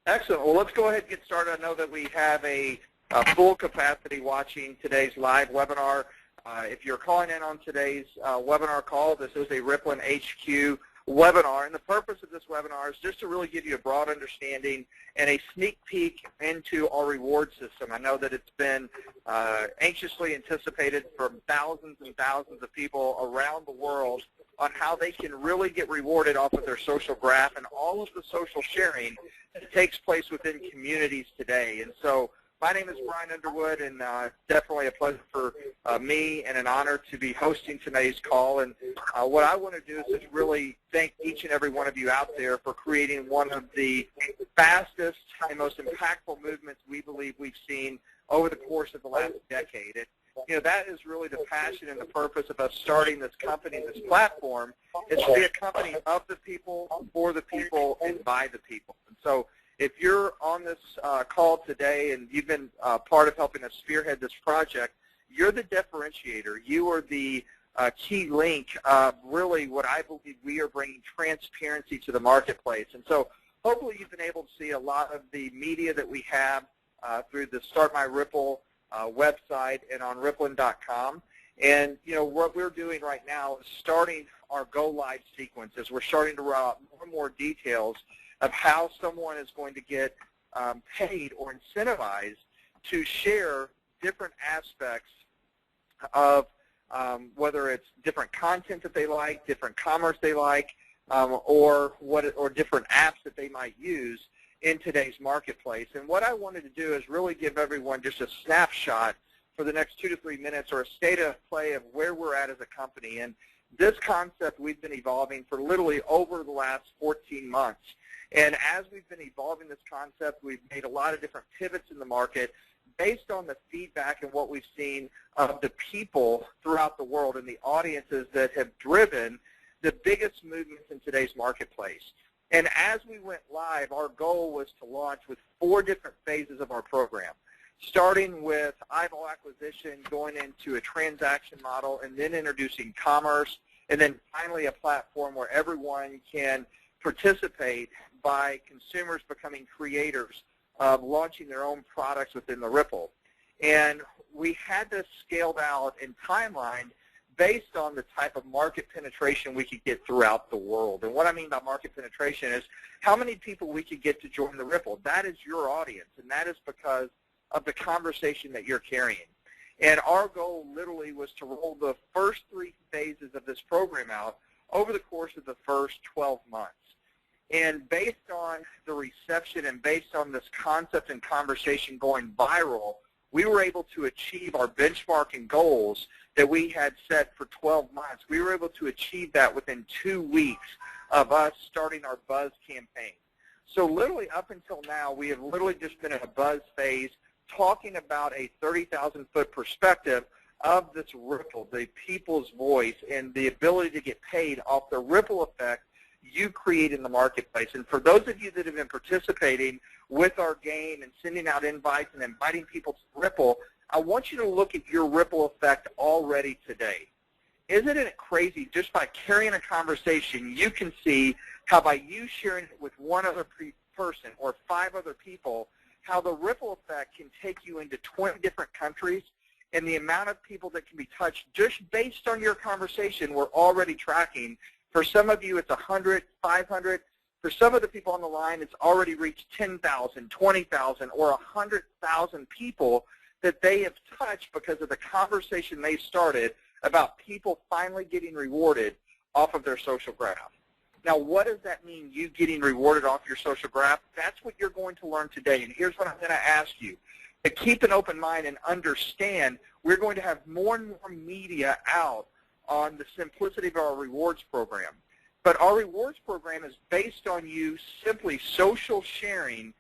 Excellent. Well, let's go ahead and get started. I know that we have a full capacity watching today's live webinar. If you're calling in on today's webinar call, this is a Rippln HQ webinar, and the purpose of this webinar is just to really give you a broad understanding and a sneak peek into our reward system. I know that it's been anxiously anticipated from thousands and thousands of people around the world on how they can really get rewarded off of their social graph and all of the social sharing that takes place within communities today. And so my name is Brian Underwood, and definitely a pleasure for me and an honor to be hosting today's call. And what I want to do is just really thank each and every one of you out there for creating one of the fastest and most impactful movements we believe we've seen over the course of the last decade. And, you know, that is really the passion and the purpose of us starting this company, this platform, is to be a company of the people, for the people, and by the people. And so if you're on this call today and you've been part of helping us spearhead this project, you're the differentiator. You are the key link of really what I believe we are bringing transparency to the marketplace. And so hopefully you've been able to see a lot of the media that we have through the Start My Ripple website and on Rippln.com. And, you know, what we're doing right now is starting our go live sequences. We're starting to roll out more and more details of how someone is going to get paid or incentivized to share different aspects of whether it's different content that they like, different commerce they like, or different apps that they might use in today's marketplace. And what I wanted to do is really give everyone just a snapshot for the next 2 to 3 minutes, or a state of play of where we're at as a company. And this concept we've been evolving for literally over the last 14 months. And as we've been evolving this concept, we've made a lot of different pivots in the market based on the feedback and what we've seen of the people throughout the world and the audiences that have driven the biggest movements in today's marketplace. And as we went live, our goal was to launch with 4 different phases of our program, starting with eyeball acquisition, going into a transaction model, and then introducing commerce, and then finally a platform where everyone can participate by consumers becoming creators of launching their own products within the Ripple. And we had this scaled out and timelined based on the type of market penetration we could get throughout the world. And what I mean by market penetration is how many people we could get to join the Ripple. That is your audience, and that is because of the conversation that you're carrying. And our goal literally was to roll the first 3 phases of this program out over the course of the first 12 months. And based on the reception and based on this concept and conversation going viral, we were able to achieve our benchmarking goals that we had set for 12 months. We were able to achieve that within 2 weeks of us starting our Buzz campaign. So literally up until now, we have literally just been in a Buzz phase talking about a 30,000-foot perspective of this Ripple, the people's voice, and the ability to get paid off the ripple effect you create in the marketplace. And for those of you that have been participating with our game and sending out invites and inviting people to Ripple, I want you to look at your ripple effect already today. Isn't it crazy, just by carrying a conversation, you can see how by you sharing it with one other person or 5 other people, how the ripple effect can take you into 20 different countries, and the amount of people that can be touched just based on your conversation we're already tracking. For some of you, it's 100, 500. For some of the people on the line, it's already reached 10,000, 20,000, or 100,000 people that they have touched because of the conversation they started about people finally getting rewarded off of their social graph. Now, what does that mean, you getting rewarded off your social graph? That's what you're going to learn today. And here's what I'm going to ask you. To keep an open mind and understand, we're going to have more and more media out on the simplicity of our rewards program. But our rewards program is based on you simply social sharing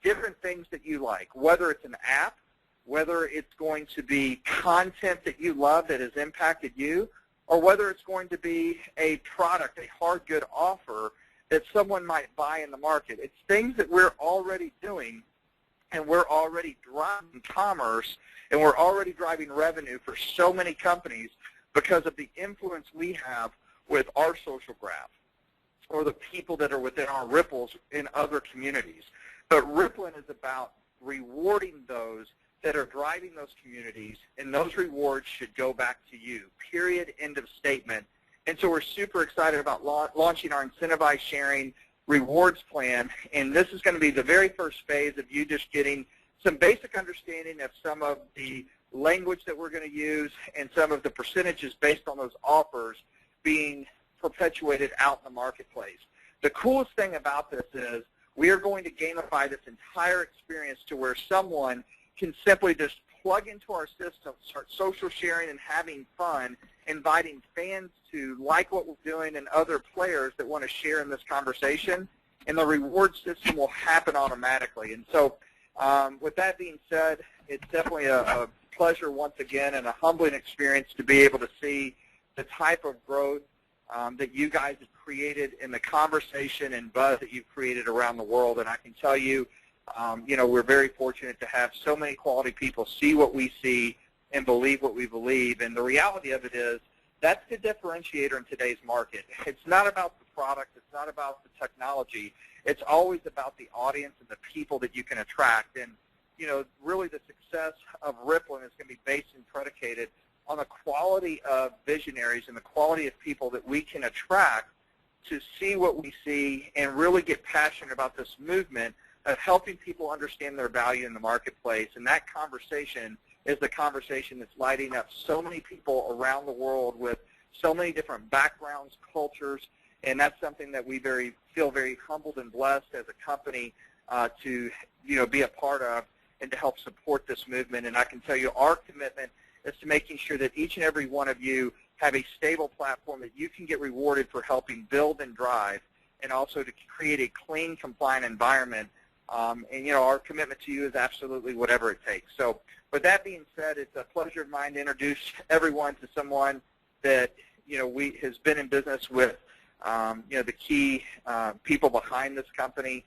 different things that you like, whether it's an app, whether it's going to be content that you love that has impacted you, or whether it's going to be a product, a hard good offer that someone might buy in the market. It's things that we're already doing, and we're already driving commerce, and we're already driving revenue for so many companies because of the influence we have with our social graph or the people that are within our ripples in other communities. But Rippln is about rewarding those that are driving those communities, and those rewards should go back to you, period, end of statement. And so we're super excited about launching our incentivized sharing rewards plan, and this is going to be the very first phase of you just getting some basic understanding of some of the language that we're going to use and some of the percentages based on those offers being perpetuated out in the marketplace. The coolest thing about this is we are going to gamify this entire experience to where someone can simply just plug into our system, start social sharing and having fun, inviting fans to like what we're doing and other players that want to share in this conversation, and the reward system will happen automatically. And so with that being said, it's definitely a pleasure once again and a humbling experience to be able to see the type of growth that you guys have created in the conversation and buzz that you've created around the world. And I can tell you, we're very fortunate to have so many quality people see what we see and believe what we believe. And the reality of it is that's the differentiator in today's market. It's not about the product. It's not about the technology. It's always about the audience and the people that you can attract. And, really the success of Rippln is going to be based and predicated on the quality of visionaries and the quality of people that we can attract to see what we see and really get passionate about this movement of helping people understand their value in the marketplace. And that conversation is the conversation that's lighting up so many people around the world with so many different backgrounds, cultures, and that's something that we feel very humbled and blessed as a company to be a part of and to help support this movement. And I can tell you our commitment is to making sure that each and every one of you have a stable platform that you can get rewarded for helping build and drive, and also to create a clean, compliant environment. And our commitment to you is absolutely whatever it takes. So with that being said, it's a pleasure of mine to introduce everyone to someone that has been in business with the key people behind this company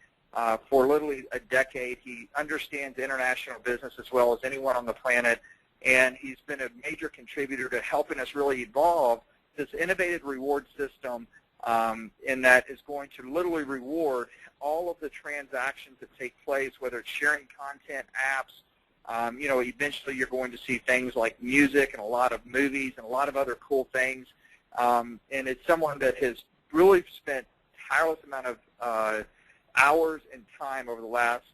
for literally a decade. He understands international business as well as anyone on the planet, and he's been a major contributor to helping us really evolve this innovative reward system, and that is going to literally reward all of the transactions that take place, whether it's sharing content, apps. Eventually you're going to see things like music and a lot of movies and a lot of other cool things. And it's someone that has really spent tireless amount of hours and time over the last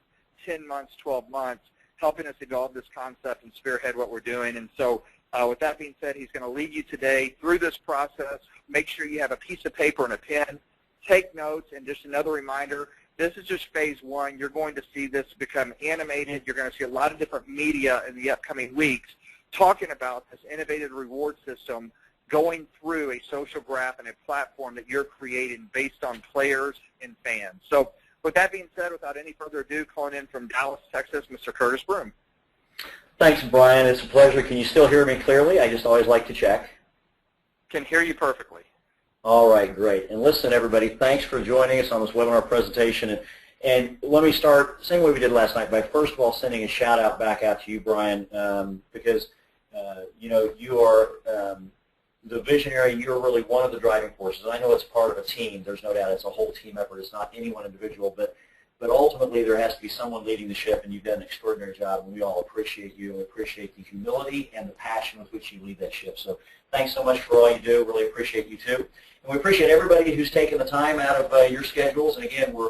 10 months, 12 months, helping us evolve this concept and spearhead what we're doing. And so with that being said, he's going to lead you today through this process. Make sure you have a piece of paper and a pen. Take notes, and just another reminder, this is just phase one. You're going to see this become animated. You're going to see a lot of different media in the upcoming weeks talking about this innovative reward system going through a social graph and a platform that you're creating based on players and fans. So with that being said, without any further ado, calling in from Dallas, Texas, Mr. Curtis Broom. Thanks, Brian. It's a pleasure. Can you still hear me clearly? I just always like to check. Can hear you perfectly. All right, great. And listen, everybody, thanks for joining us on this webinar presentation. And let me start the same way we did last night by first of all sending a shout out back out to you, Brian, because you are the visionary. You're really one of the driving forces. I know it's part of a team. There's no doubt it's a whole team effort. It's not any one individual, but ultimately there has to be someone leading the ship, and you've done an extraordinary job, and we all appreciate you, and we appreciate the humility and the passion with which you lead that ship. So thanks so much for all you do. Really appreciate you too. And we appreciate everybody who's taken the time out of your schedules. And again, we're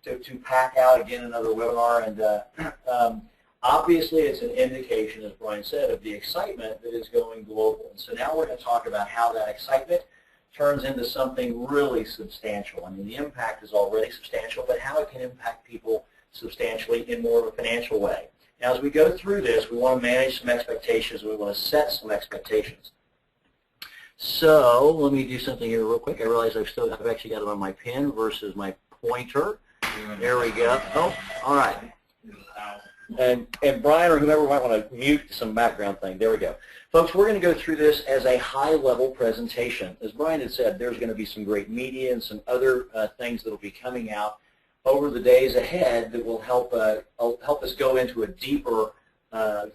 to pack out again another webinar. And obviously it's an indication, as Brian said, of the excitement that is going global. And so now we're going to talk about how that excitement turns into something really substantial. I mean, the impact is already substantial, but how it can impact people substantially in more of a financial way. Now, as we go through this, we want to manage some expectations. We want to set some expectations. So let me do something here real quick. I realize I've actually got it on my pen versus my pointer. There we go. Oh, all right. And Brian or whoever might want to mute some background thing. There we go. Folks, we're going to go through this as a high-level presentation. As Brian had said, there's going to be some great media and some other things that will be coming out over the days ahead that will help us go into a deeper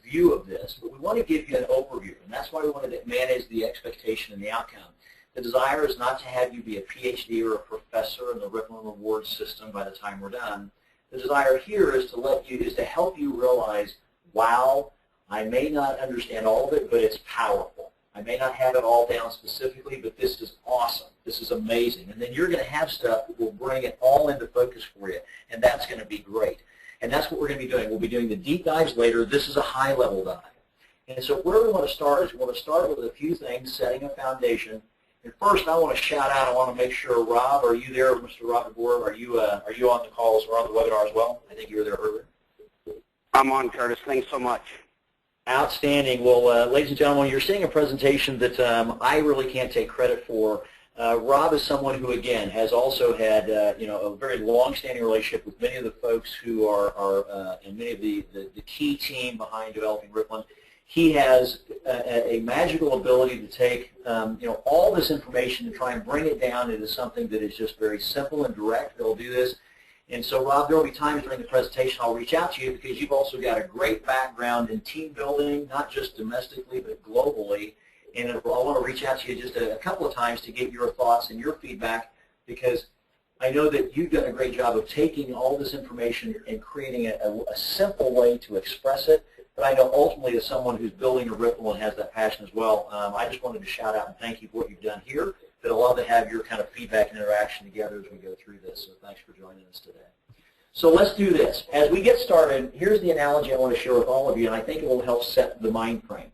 view of this. But we want to give you an overview, and that's why we wanted to manage the expectation and the outcome. The desire is not to have you be a PhD or a professor in the Rippln reward system by the time we're done. The desire here is to help you realize, wow, I may not understand all of it, but it's powerful. I may not have it all down specifically, but this is awesome. This is amazing. And then you're going to have stuff that will bring it all into focus for you, and that's going to be great. And that's what we're going to be doing. We'll be doing the deep dives later. This is a high-level dive. And so where we want to start is we want to start with a few things, setting a foundation. And first, I want to shout out. I want to make sure, Rob, are you there, Mr. Rob DeBoer? Are you on the calls or on the webinar as well? I think you were there earlier. I'm on, Curtis. Thanks so much. Outstanding. Well, ladies and gentlemen, you're seeing a presentation that I really can't take credit for. Rob is someone who, again, has also had a very long-standing relationship with many of the folks who are and many of the key team behind developing Rippln. He has a magical ability to take all this information and try and bring it down into something that is just very simple and direct. They'll do this. And so, Rob, there will be times during the presentation I'll reach out to you because you've also got a great background in team building, not just domestically but globally. And I want to reach out to you just a couple of times to get your thoughts and your feedback, because I know that you've done a great job of taking all this information and creating a simple way to express it. But I know ultimately, as someone who's building a Rippln and has that passion as well, I just wanted to shout out and thank you for what you've done here. But I'd love to have your kind of feedback and interaction together as we go through this. So thanks for joining us today. So let's do this. As we get started, here's the analogy I want to share with all of you, and I think it will help set the mind frame.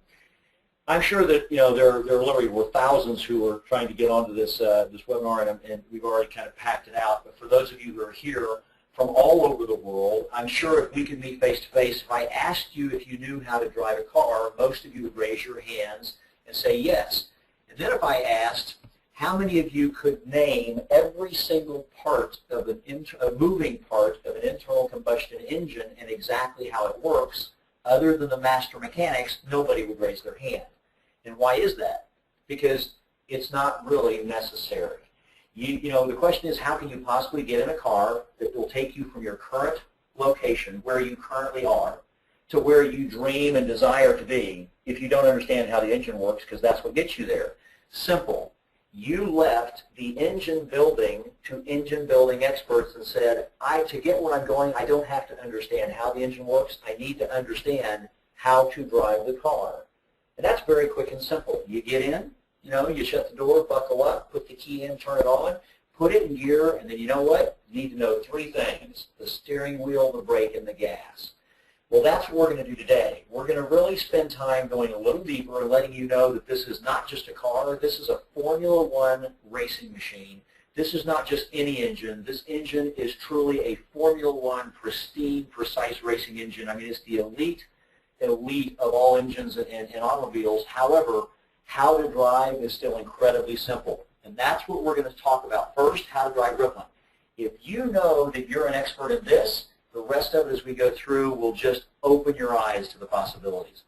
I'm sure that there literally were thousands who were trying to get onto this this webinar, and we've already kind of packed it out. But for those of you who are here from all over the world, I'm sure if we could meet face to face, if I asked you if you knew how to drive a car, most of you would raise your hands and say yes. And then if I asked, how many of you could name every single part of a moving part of an internal combustion engine and exactly how it works, other than the master mechanics, nobody would raise their hand. And why is that? Because it's not really necessary. The question is, how can you possibly get in a car that will take you from your current location, where you currently are, to where you dream and desire to be if you don't understand how the engine works, because that's what gets you there? Simple. You left the engine building to engine building experts and said, to get where I'm going, I don't have to understand how the engine works. I need to understand how to drive the car. And that's very quick and simple. You get in, you shut the door, buckle up, put the key in, turn it on, put it in gear, and then you know what? You need to know three things: the steering wheel, the brake, and the gas. Well, that's what we're going to do today. We're going to really spend time going a little deeper and letting you know that this is not just a car. This is a Formula One racing machine. This is not just any engine. This engine is truly a Formula One pristine, precise racing engine. I mean, it's the elite of all engines and automobiles. However, how to drive is still incredibly simple. And that's what we're going to talk about first, how to drive Rippln. If you know that you're an expert in this, the rest of it as we go through will just open your eyes to the possibilities.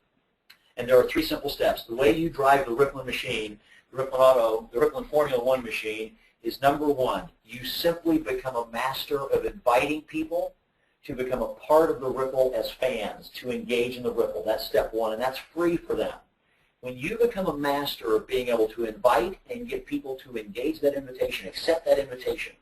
And there are three simple steps. The way you drive the Rippln machine, the Rippln Formula One machine, is number one, you simply become a master of inviting people to become a part of the Rippln as fans, to engage in the Rippln. That's step one, and that's free for them. When you become a master of being able to invite and get people to engage that invitation, accept that invitation,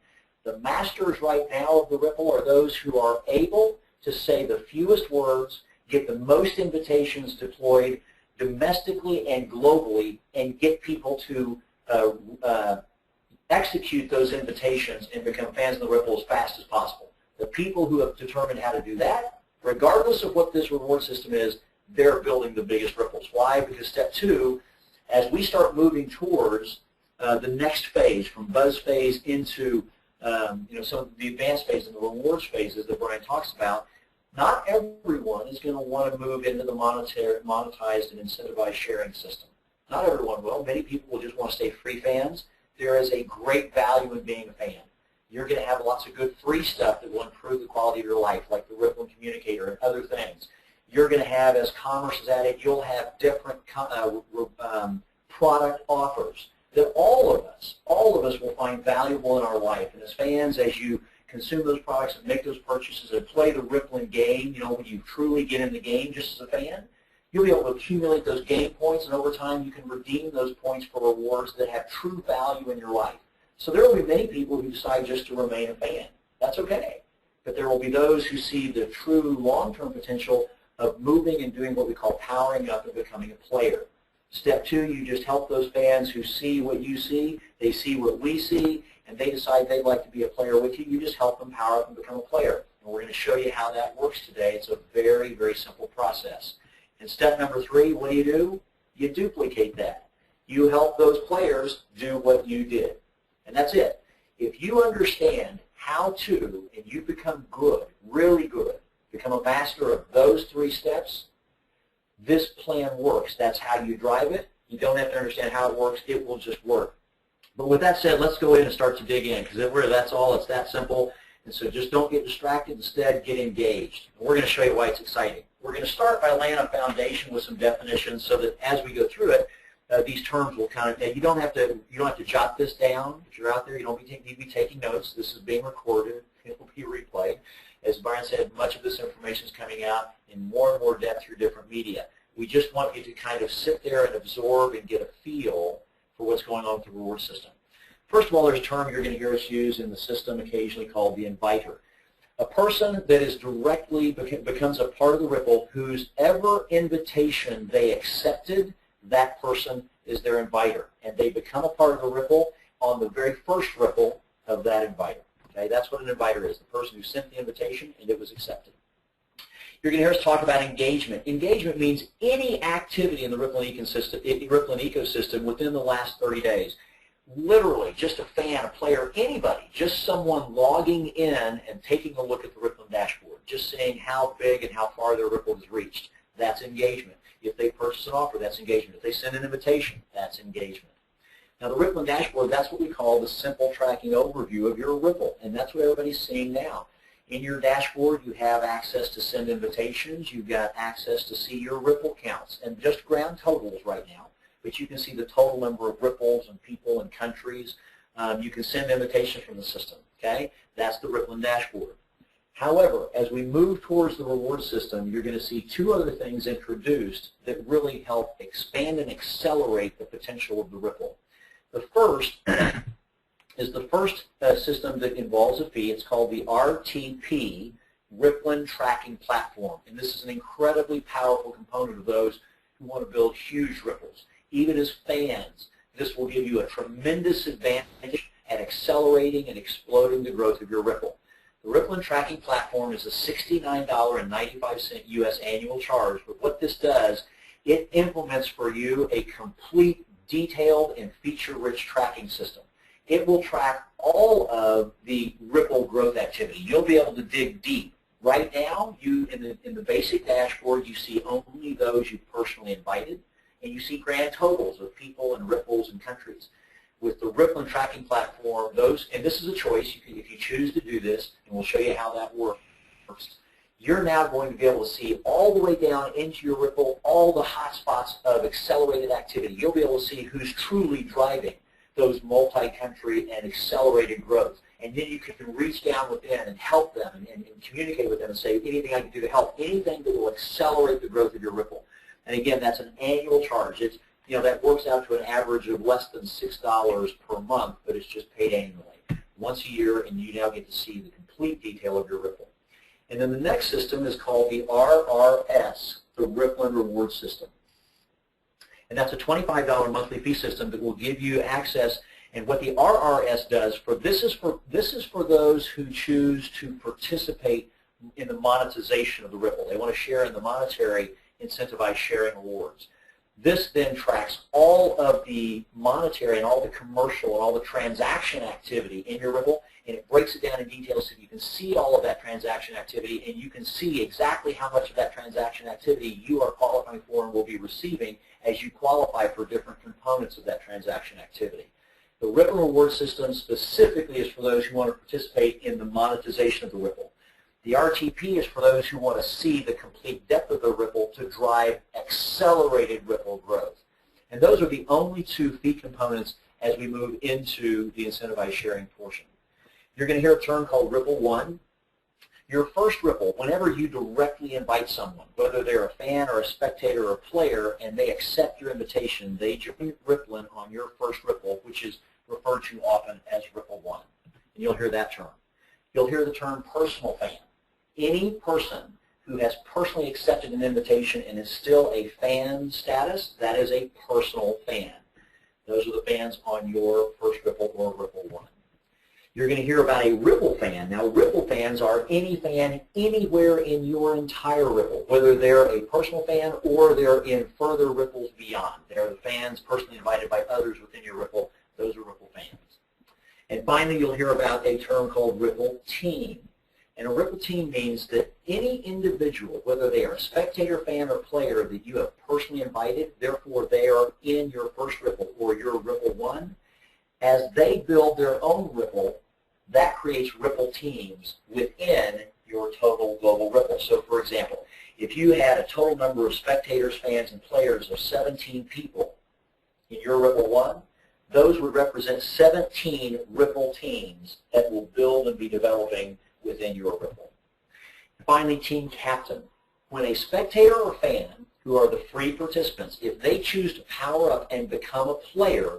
the masters right now of the Rippln are those who are able to say the fewest words, get the most invitations deployed domestically and globally, and get people to execute those invitations and become fans of the Rippln as fast as possible. The people who have determined how to do that, regardless of what this reward system is, they're building the biggest Ripplns. Why? Because step two, as we start moving towards the next phase, from buzz phase into some of the advanced phases and the rewards phases that Brian talks about, not everyone is going to want to move into the monetized and incentivized sharing system. Not everyone will. Many people will just want to stay free fans. There is a great value in being a fan. You're going to have lots of good free stuff that will improve the quality of your life, like the Rippln Communicator and other things. You're going to have, as commerce is added, you'll have different product offers that all of us will find valuable in our life. And as fans, as you consume those products and make those purchases and play the Rippln game, when you truly get in the game just as a fan, you'll be able to accumulate those game points, and over time you can redeem those points for rewards that have true value in your life. So there will be many people who decide just to remain a fan. That's okay. but there will be those who see the true long-term potential of moving and doing what we call powering up and becoming a player. Step 2, you just help those fans who see what you see, they see what we see, and they decide they'd like to be a player with you. You just help them power up and become a player. And we're going to show you how that works today. It's a very, very simple process. And step number 3, what do? You duplicate that. You help those players do what you did. And that's it. If you understand how to, and you become good, really good, become a master of those 3 steps, this plan works. That's how you drive it. You don't have to understand how it works. It will just work. But with that said, let's go in and start to dig in, because that's all. It's that simple. And so just don't get distracted. Instead, get engaged. And we're going to show you why it's exciting. We're going to start by laying a foundation with some definitions so that as we go through it, these terms will kind of, you don't have to jot this down. If you're out there, you don't need to be taking notes. This is being recorded. It will be replayed. As Brian said, much of this information is coming out in more and more depth through different media. We just want you to kind of sit there and absorb and get a feel for what's going on with the reward system. First of all, there's a term you're going to hear us use in the system occasionally called the inviter. A person that is directly becomes a part of the Ripple whose ever invitation they accepted, that person is their inviter. And they become a part of the Ripple on the very first Ripple of that inviter. Okay, that's what an inviter is, the person who sent the invitation and it was accepted. You're going to hear us talk about engagement. Engagement means any activity in the Rippln ecosystem within the last 30 days. Literally, just a fan, a player, anybody, just someone logging in and taking a look at the Rippln dashboard, just saying how big and how far their Ripple has reached. That's engagement. If they purchase an offer, that's engagement. If they send an invitation, that's engagement. Now, the Rippln dashboard, that's what we call the simple tracking overview of your Ripple, and that's what everybody's seeing now. In your dashboard, you have access to send invitations. You've got access to see your Ripple counts, and just grand totals right now. But you can see the total number of Ripples and people and countries. You can send invitations from the system. Okay, that's the Rippln dashboard. However, as we move towards the reward system, you're going to see 2 other things introduced that really help expand and accelerate the potential of the Ripple. The first is the first system that involves a fee. It's called the RTP, Rippln Tracking Platform. And this is an incredibly powerful component of those who want to build huge Ripples. Even as fans, this will give you a tremendous advantage at accelerating and exploding the growth of your Ripple. The Rippln Tracking Platform is a $69.95 U.S. annual charge, but what this does, it implements for you a complete, detailed, and feature-rich tracking system. It will track all of the Ripple growth activity. You'll be able to dig deep. Right now, in the basic dashboard, you see only those you've personally invited, and you see grand totals of people and Ripples and countries. With the Rippln Tracking Platform, and this is a choice, if you choose to do this, and we'll show you how that works, you're now going to be able to see all the way down into your Ripple all the hotspots of accelerated activity. You'll be able to see who's truly driving those multi-country and accelerated growth. And then you can reach down within and help them and communicate with them and say, anything I can do to help, anything that will accelerate the growth of your Ripple. And again, that's an annual charge. It's, that works out to an average of less than $6 per month, but it's just paid annually, once a year, and you now get to see the complete detail of your Ripple. And then the next system is called the RRS, the Rippln Reward System. And that's a $25 monthly fee system that will give you access. And what the RRS does, this is for those who choose to participate in the monetization of the Ripple. They want to share in the monetary incentivized sharing awards. This then tracks all of the monetary and all the commercial and all the transaction activity in your Ripple, and it breaks it down in detail so you can see all of that transaction activity, and you can see exactly how much of that transaction activity you are qualifying for and will be receiving as you qualify for different components of that transaction activity. The Rippln Reward System specifically is for those who want to participate in the monetization of the Ripple. The RTP is for those who want to see the complete depth of the Ripple to drive accelerated Ripple growth. And those are the only 2 fee components as we move into the incentivized sharing portion. You're going to hear a term called Ripple 1. Your first Ripple, whenever you directly invite someone, whether they're a fan or a spectator or a player, and they accept your invitation, they join Rippln on your first Ripple, which is referred to often as Ripple 1. And you'll hear that term. you'll hear the term personal fan. Any person who has personally accepted an invitation and is still a fan status, that is a personal fan. Those are the fans on your first Ripple or Ripple 1. You're going to hear about a Ripple fan. Now, Ripple fans are any fan anywhere in your entire Ripple, whether they're a personal fan or they're in further Ripples beyond. They're the fans personally invited by others within your Ripple. Those are Ripple fans. And finally, you'll hear about a term called Ripple team. And a Ripple team means that any individual, whether they are a spectator, fan, or player that you have personally invited, therefore they are in your first Ripple or your Ripple 1, as they build their own Ripple, that creates Ripple teams within your total global Ripple. So, for example, if you had a total number of spectators, fans, and players of 17 people in your Ripple 1, those would represent 17 Ripple teams that will build and be developing within your Ripple. Finally, team captain. When a spectator or fan, who are the free participants, if they choose to power up and become a player,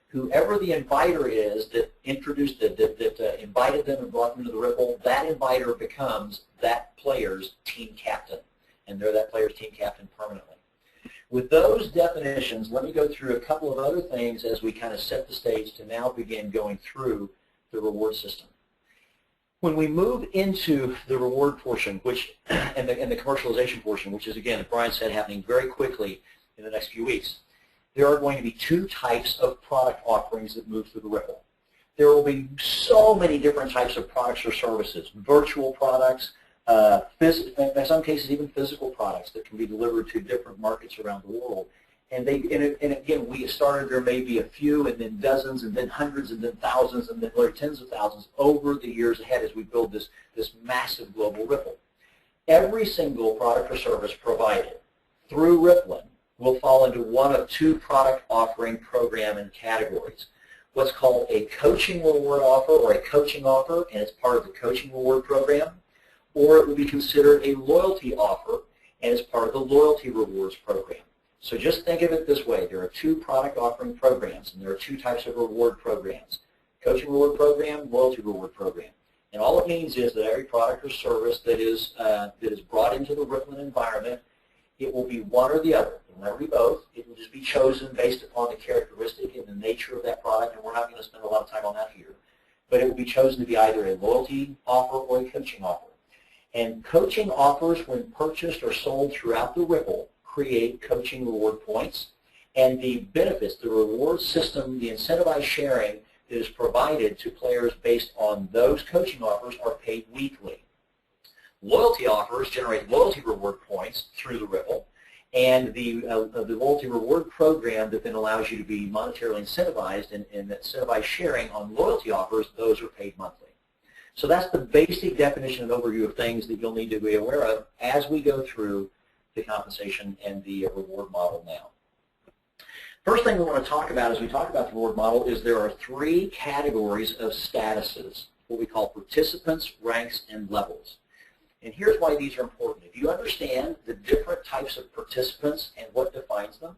whoever the inviter is that introduced that invited them and brought them to the Ripple, that inviter becomes that player's team captain, and they're that player's team captain permanently. With those definitions, let me go through a couple of other things as we kind of set the stage to now begin going through the reward system. When we move into the reward portion, which and the commercialization portion, which is, again, as Brian said, happening very quickly in the next few weeks, there are going to be two types of product offerings that move through the Ripple. There will be so many different types of products or services, virtual products, in some cases even physical products that can be delivered to different markets around the world. And again, we started, there may be a few, and then dozens, and then hundreds, and then thousands, and then tens of thousands over the years ahead as we build this massive global Ripple. Every single product or service provided through Rippln will fall into one of two product offering program and categories. What's called a coaching reward offer or a coaching offer, and it's part of the coaching reward program, or it will be considered a loyalty offer, and it's part of the loyalty rewards program. So just think of it this way. There are two product offering programs, and there are two types of reward programs. Coaching reward program, loyalty reward program. And all it means is that every product or service that is brought into the Rippln environment, it will be one or the other. It will never be both. It will just be chosen based upon the characteristic and the nature of that product, and we're not going to spend a lot of time on that here. But it will be chosen to be either a loyalty offer or a coaching offer. And coaching offers, when purchased or sold throughout the Ripple, create coaching reward points, and the benefits, the reward system, the incentivized sharing that is provided to players based on those coaching offers are paid weekly. Loyalty offers generate loyalty reward points through the Ripple, and the loyalty reward program that then allows you to be monetarily incentivized and incentivized sharing on loyalty offers, those are paid monthly. So that's the basic definition and overview of things that you'll need to be aware of as we go through the compensation and the reward model now. First thing we want to talk about as we talk about the reward model is there are three categories of statuses, what we call participants, ranks, and levels. And here's why these are important. If you understand the different types of participants and what defines them,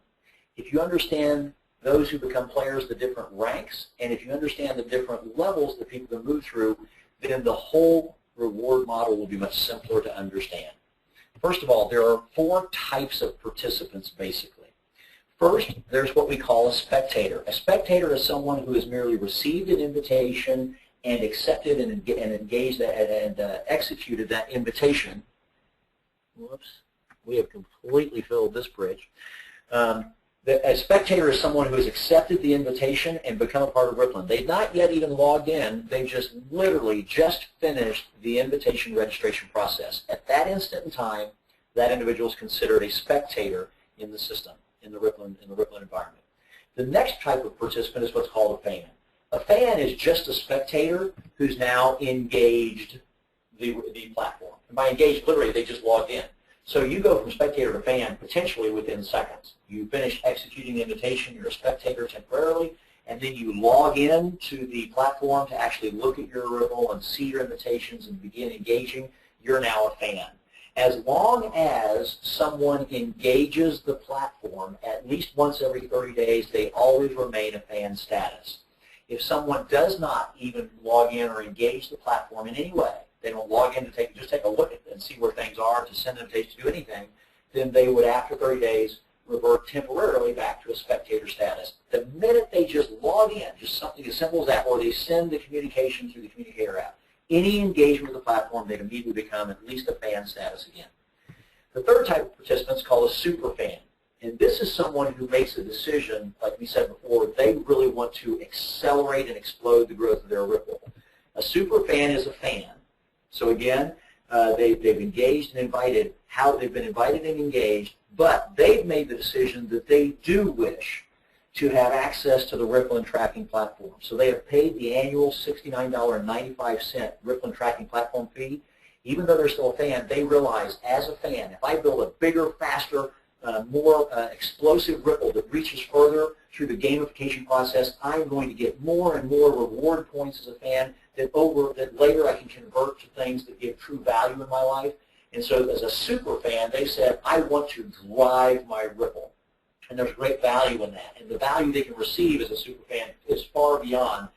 if you understand those who become players, the different ranks, and if you understand the different levels that people can move through, then the whole reward model will be much simpler to understand. First of all, there are four types of participants, basically. First, there's what we call a spectator. A spectator is someone who has merely received an invitation and accepted and engaged and executed that invitation. Whoops, we have completely filled this bridge. A spectator is someone who has accepted the invitation and become a part of Rippln. They've not yet even logged in. They've just literally just finished the invitation registration process. At that instant in time, that individual is considered a spectator in the system, in the Rippln environment. The next type of participant is what's called a fan. A fan is just a spectator who's now engaged the platform. And by engaged, literally, they just logged in. So you go from spectator to fan potentially within seconds. You finish executing the invitation, you're a spectator temporarily, and then you log in to the platform to actually look at your Ripple and see your invitations and begin engaging. You're now a fan. As long as someone engages the platform at least once every 30 days, they always remain a fan status. if someone does not even log in or engage the platform in any way, they don't log in to just take a look at it and see where things are, to send an invitation to do anything, then they would, after 30 days, revert temporarily back to a spectator status. The minute they just log in, just something as simple as that, or they send the communication through the communicator app, any engagement with the platform, they'd immediately become at least a fan status again. The third type of participant is called a super fan. And this is someone who makes a decision, like we said before, they really want to accelerate and explode the growth of their Ripple. A super fan is a fan. So again, they've engaged and invited, they've been invited and engaged, but they've made the decision that they do wish to have access to the Rippln tracking platform. So they have paid the annual $69.95 Rippln tracking platform fee. Even though they're still a fan, they realize as a fan, if I build a bigger, faster, more explosive Ripple that reaches further through the gamification process, I'm going to get more and more reward points as a fan that later I can convert to things that give true value in my life. And so as a super fan, they said, I want to drive my Ripple. And there's great value in that. And the value they can receive as a super fan is far beyond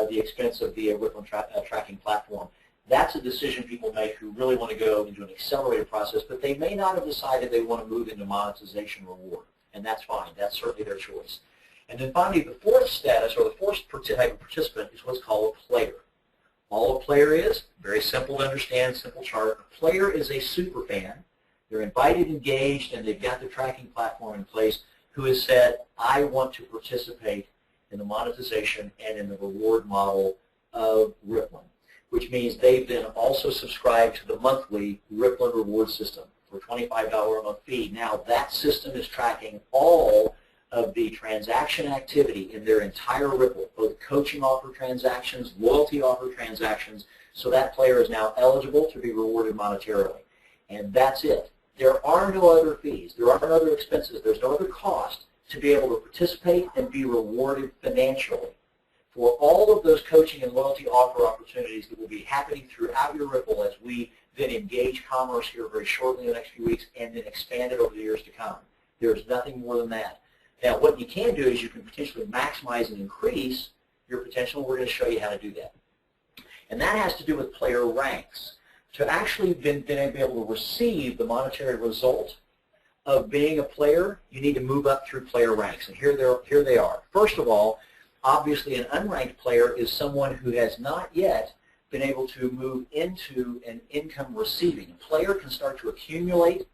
the expense of the Rippln tracking platform. That's a decision people make who really want to go into an accelerated process, but they may not have decided they want to move into monetization reward. And that's fine. That's certainly their choice. And then finally, the fourth status, or the fourth type of participant, is what's called a player. All a player is, very simple to understand, simple chart. A player is a super fan. They're invited, engaged, and they've got the tracking platform in place, who has said, I want to participate in the monetization and in the reward model of Rippln, which means they've been also subscribed to the monthly Rippln reward system for a $25 a month fee. Now that system is tracking all of the transaction activity in their entire Ripple, both coaching offer transactions, loyalty offer transactions, so that player is now eligible to be rewarded monetarily. And that's it. There are no other fees. There are no other expenses. There's no other cost to be able to participate and be rewarded financially for all of those coaching and loyalty offer opportunities that will be happening throughout your Ripple as we then engage commerce here very shortly in the next few weeks and then expand it over the years to come. There's nothing more than that. Now, what you can do is you can potentially maximize and increase your potential. We're going to show you how to do that. And that has to do with player ranks. To actually be able to receive the monetary result of being a player, you need to move up through player ranks. And here they are. First of all, obviously an unranked player is someone who has not yet been able to move into an income receiving. A player can start to accumulate.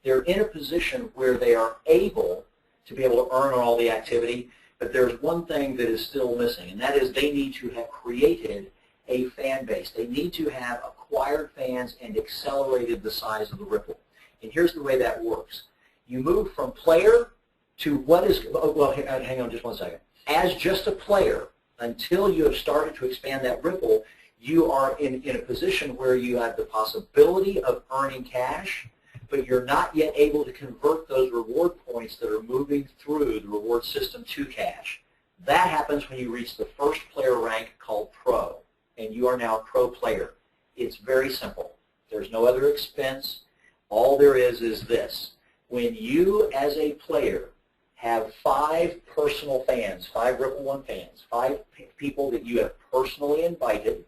They're in a position where they are able to be able to earn on all the activity, but there's one thing that is still missing, and that is they need to have created a fan base. They need to have acquired fans and accelerated the size of the Ripple. And here's the way that works. You move from player to what is, well, hang on just one second. As just a player, until you have started to expand that Ripple, you are in a position where you have the possibility of earning cash, but you're not yet able to convert those reward points that are moving through the reward system to cash. That happens when you reach the first player rank called Pro, and you are now a Pro player. It's very simple. There's no other expense. All there is this. When you, as a player, have 5 personal fans, 5 Ripple One fans, 5 people that you have personally invited,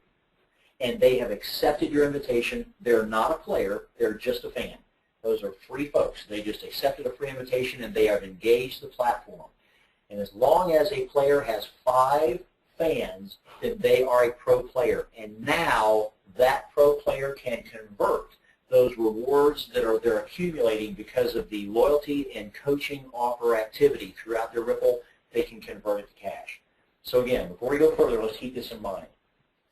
and they have accepted your invitation, they're not a player, they're just a fan. Those are free folks. They just accepted a free invitation and they have engaged the platform. And as long as a player has 5 fans, then they are a pro player. And now that pro player can convert those rewards that they're accumulating because of the loyalty and coaching offer activity throughout their Ripple, they can convert it to cash. So again, before we go further, let's keep this in mind.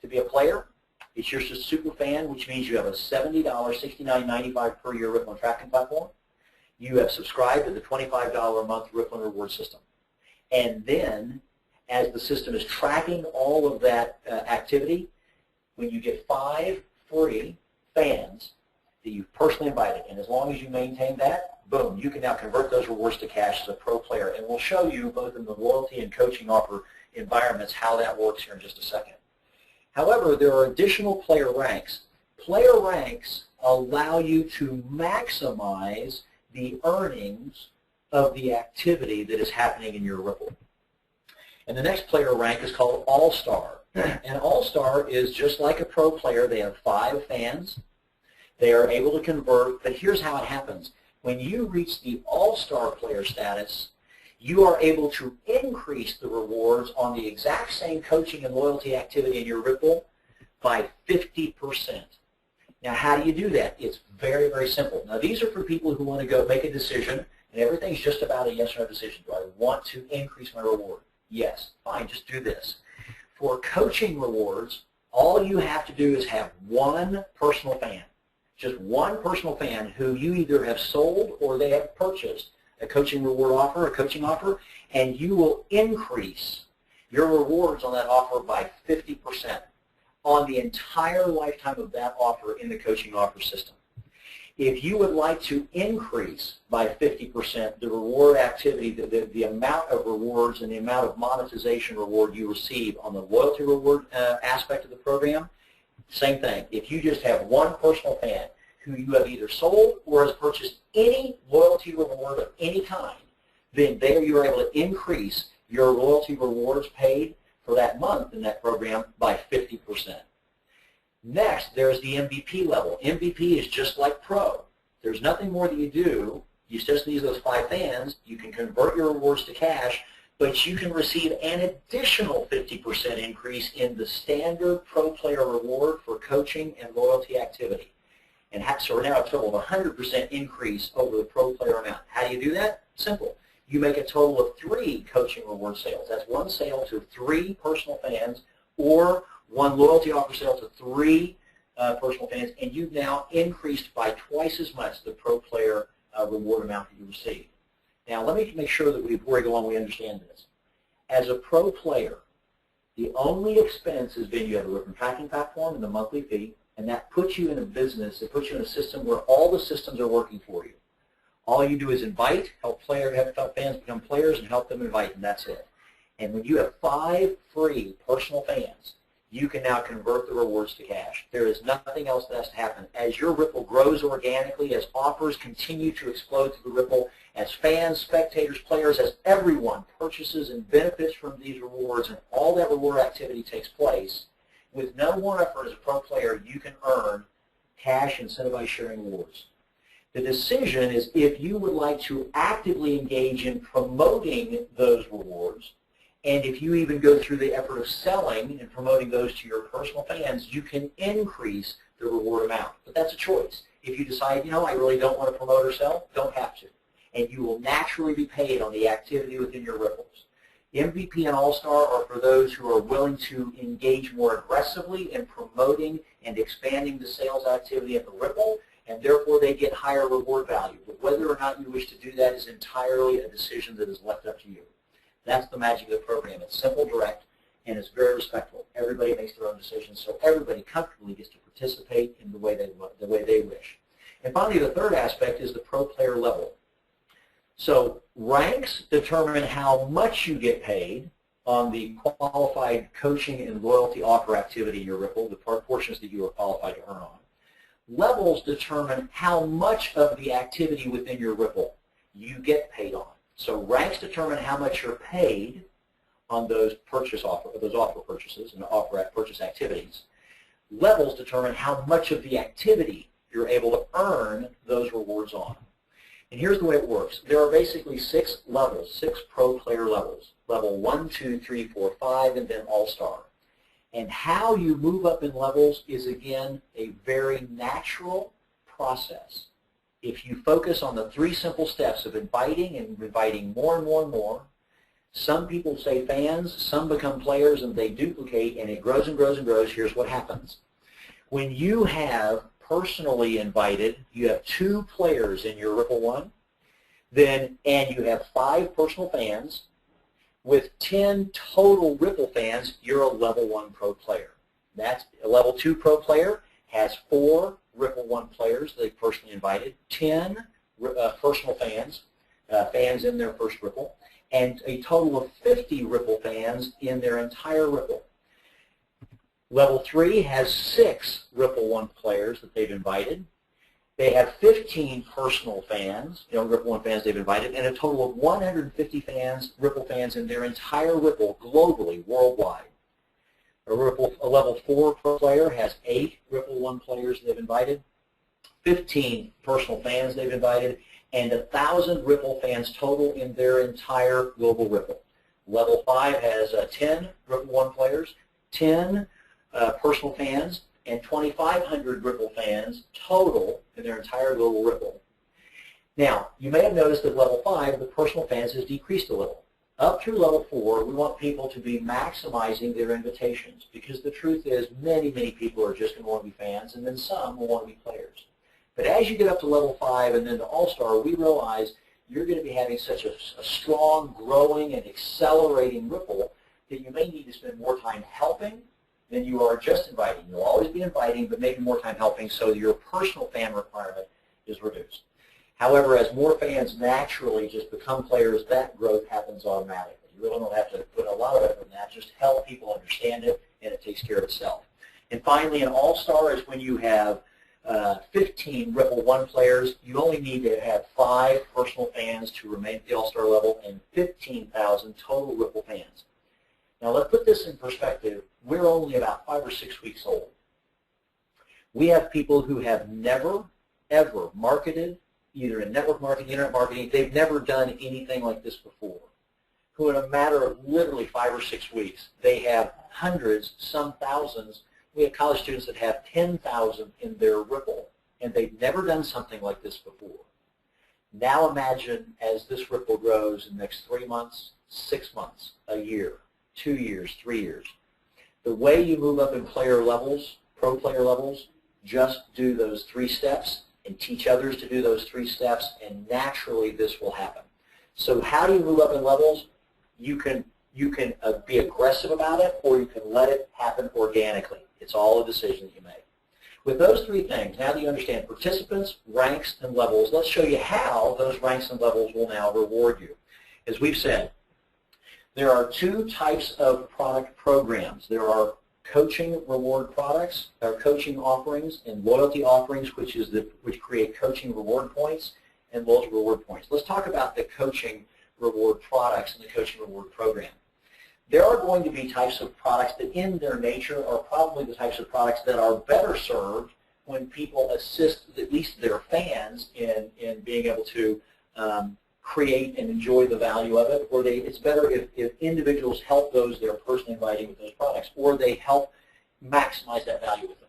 To be a player, it's just a super fan, which means you have a $70, $69.95 per year Rippln tracking platform. You have subscribed to the $25 a month Rippln reward system. And then, as the system is tracking all of that activity, when you get 5 free fans that you've personally invited, and as long as you maintain that, boom, you can now convert those rewards to cash as a pro player. And we'll show you both in the loyalty and coaching offer environments how that works here in just a second. However, there are additional player ranks. Player ranks allow you to maximize the earnings of the activity that is happening in your Ripple. And the next player rank is called All-Star. And All-Star is just like a pro player. They have 5 fans. They are able to convert, but here's how it happens. When you reach the All-Star player status, you are able to increase the rewards on the exact same coaching and loyalty activity in your Ripple by 50%. Now, how do you do that? It's very, very simple. Now, these are for people who want to go make a decision, and everything's just about a yes or no decision. Do I want to increase my reward? Yes. Fine, just do this. For coaching rewards, all you have to do is have one personal fan. Just one personal fan who you either have sold or they have purchased a coaching reward offer, a coaching offer, and you will increase your rewards on that offer by 50% on the entire lifetime of that offer in the coaching offer system. If you would like to increase by 50% the reward activity, the amount of rewards and the amount of monetization reward you receive on the loyalty reward aspect of the program, same thing. If you just have one personal fan who you have either sold or has purchased any loyalty reward of any kind, then there you are able to increase your loyalty rewards paid for that month in that program by 50%. Next, there's the MVP level. MVP is just like Pro. There's nothing more that you do. You just use those 5 fans. You can convert your rewards to cash, but you can receive an additional 50% increase in the standard Pro player reward for coaching and loyalty activity. And so we're now a total of 100% increase over the Pro player amount. How do you do that? Simple. You make a total of 3 coaching reward sales. That's one sale to 3 personal fans or one loyalty offer sale to 3 personal fans, and you've now increased by twice as much the Pro player reward amount that you receive. Now, let me make sure that before we go on, we understand this. As a Pro player, the only expense has been you have a Rippln tracking platform and the monthly fee, and that puts you in a business, it puts you in a system where all the systems are working for you. All you do is invite, help fans become players, and help them invite, and that's it. And when you have 5 free personal fans, you can now convert the rewards to cash. There is nothing else that has to happen. As your Ripple grows organically, as offers continue to explode through the Ripple, as fans, spectators, players, as everyone purchases and benefits from these rewards, and all that reward activity takes place, with no more effort as a Pro player, you can earn cash incentivized sharing rewards. The decision is if you would like to actively engage in promoting those rewards, and if you even go through the effort of selling and promoting those to your personal fans, you can increase the reward amount. But that's a choice. If you decide, you know, I really don't want to promote or sell, don't have to. And you will naturally be paid on the activity within your Ripples. MVP and All-Star are for those who are willing to engage more aggressively in promoting and expanding the sales activity at the Ripple, and therefore they get higher reward value. But whether or not you wish to do that is entirely a decision that is left up to you. That's the magic of the program. It's simple, direct, and it's very respectful. Everybody makes their own decisions, so everybody comfortably gets to participate in the way they wish. And finally, the third aspect is the Pro player level. So ranks determine how much you get paid on the qualified coaching and loyalty offer activity in your Ripple, the portions that you are qualified to earn on. Levels determine how much of the activity within your Ripple you get paid on. So ranks determine how much you're paid on those offer purchases and offer purchase activities. Levels determine how much of the activity you're able to earn those rewards on. And here's the way it works. There are basically 6 levels, 6 Pro player levels. Level 1, 2, 3, 4, 5, and then All-Star. And how you move up in levels is, again, a very natural process. If you focus on the 3 simple steps of inviting and inviting more and more and more, some people say fans, some become players, and they duplicate, and it grows and grows and grows. Here's what happens. When you have personally invited, you have 2 players in your Ripple 1, and you have 5 personal fans. With 10 total Ripple fans, you're a level 1 Pro player. That's a level 2 Pro player has 4 Ripple 1 players they personally invited, 10 personal fans, fans in their first Ripple, and a total of 50 Ripple fans in their entire Ripple. Level 3 has 6 Ripple 1 players that they've invited, They have 15 personal fans, Rippln One fans they've invited, and a total of 150 fans, Rippln fans in their entire Rippln globally, worldwide. A level 4 pro player has 8 Rippln One players they've invited, 15 personal fans they've invited, and 1,000 Rippln fans total in their entire global Rippln. Level 5 has 10 Rippln One players, 10 personal fans, and 2,500 Rippln fans total in their entire global Rippln. Now, you may have noticed that level 5, the personal fans, has decreased a little. Up through level 4, we want people to be maximizing their invitations, because the truth is many, many people are just going to want to be fans, and then some will want to be players. But as you get up to level 5 and then to All-Star, we realize you're going to be having such a strong, growing, and accelerating Rippln that you may need to spend more time helping than you are just inviting. You'll always be inviting, but maybe more time helping, so your personal fan requirement is reduced. However, as more fans naturally just become players, that growth happens automatically. You really don't have to put a lot of effort in that. Just help people understand it, and it takes care of itself. And finally, an All-Star is when you have 15 Rippln One players. You only need to have 5 personal fans to remain at the All-Star level, and 15,000 total Rippln fans. Now, let's put this in perspective. We're only about 5 or 6 weeks old. We have people who have never, ever marketed, either in network marketing, internet marketing. They've never done anything like this before, who in a matter of literally 5 or 6 weeks, they have hundreds, some thousands. We have college students that have 10,000 in their Rippln, and they've never done something like this before. Now imagine as this Rippln grows in the next 3 months, 6 months, a year, 2 years, 3 years. The way you move up in player levels, pro player levels, just do those 3 steps and teach others to do those 3 steps, and naturally this will happen. So how do you move up in levels? You can be aggressive about it, or you can let it happen organically. It's all a decision that you make. With those 3 things, now that you understand participants, ranks, and levels, let's show you how those ranks and levels will now reward you. As we've said, there are 2 types of product programs. There are coaching reward products, or coaching offerings, and loyalty offerings, which create coaching reward points and loyalty reward points. Let's talk about the coaching reward products and the coaching reward program. There are going to be types of products that in their nature are probably the types of products that are better served when people assist at least their fans in being able to create and enjoy the value of it, or it's better if individuals help those they're personally inviting with those products, or they help maximize that value with them.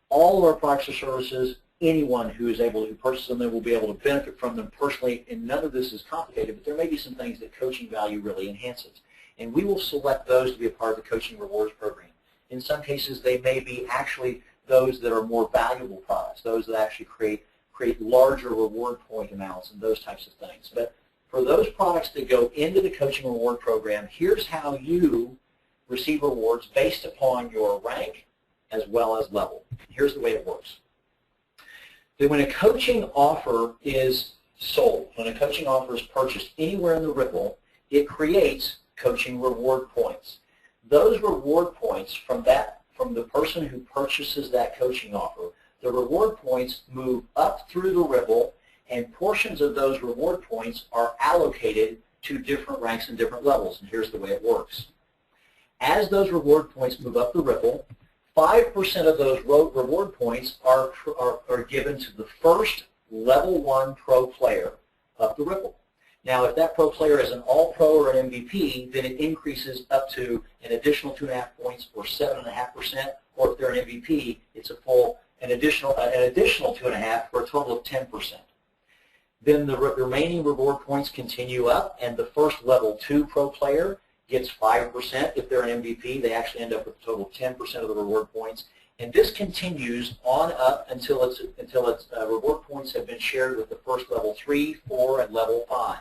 All of our products or services, anyone who is able to purchase them will be able to benefit from them personally, and none of this is complicated, but there may be some things that coaching value really enhances. And we will select those to be a part of the coaching rewards program. In some cases, they may be actually those that are more valuable products, those that actually create larger reward point amounts and those types of things. But for those products that go into the coaching reward program, here's how you receive rewards based upon your rank as well as level. Here's the way it works. That when a coaching offer is sold, when a coaching offer is purchased anywhere in the Rippln, it creates coaching reward points. Those reward points from the person who purchases that coaching offer, the reward points move up through the Rippln, and portions of those reward points are allocated to different ranks and different levels. And here's the way it works. As those reward points move up the Rippln, 5% of those reward points are given to the first level 1 pro player of the Rippln. Now, if that pro player is an all-pro or an MVP, then it increases up to an additional 2.5 points or 7.5%, or if they're an MVP, it's an additional 2.5 for a total of 10%. Then the remaining reward points continue up, and the first level 2 pro player gets 5%. If they're an MVP, they actually end up with a total of 10% of the reward points. And this continues on up until its reward points have been shared with the first level 3, 4, and level 5.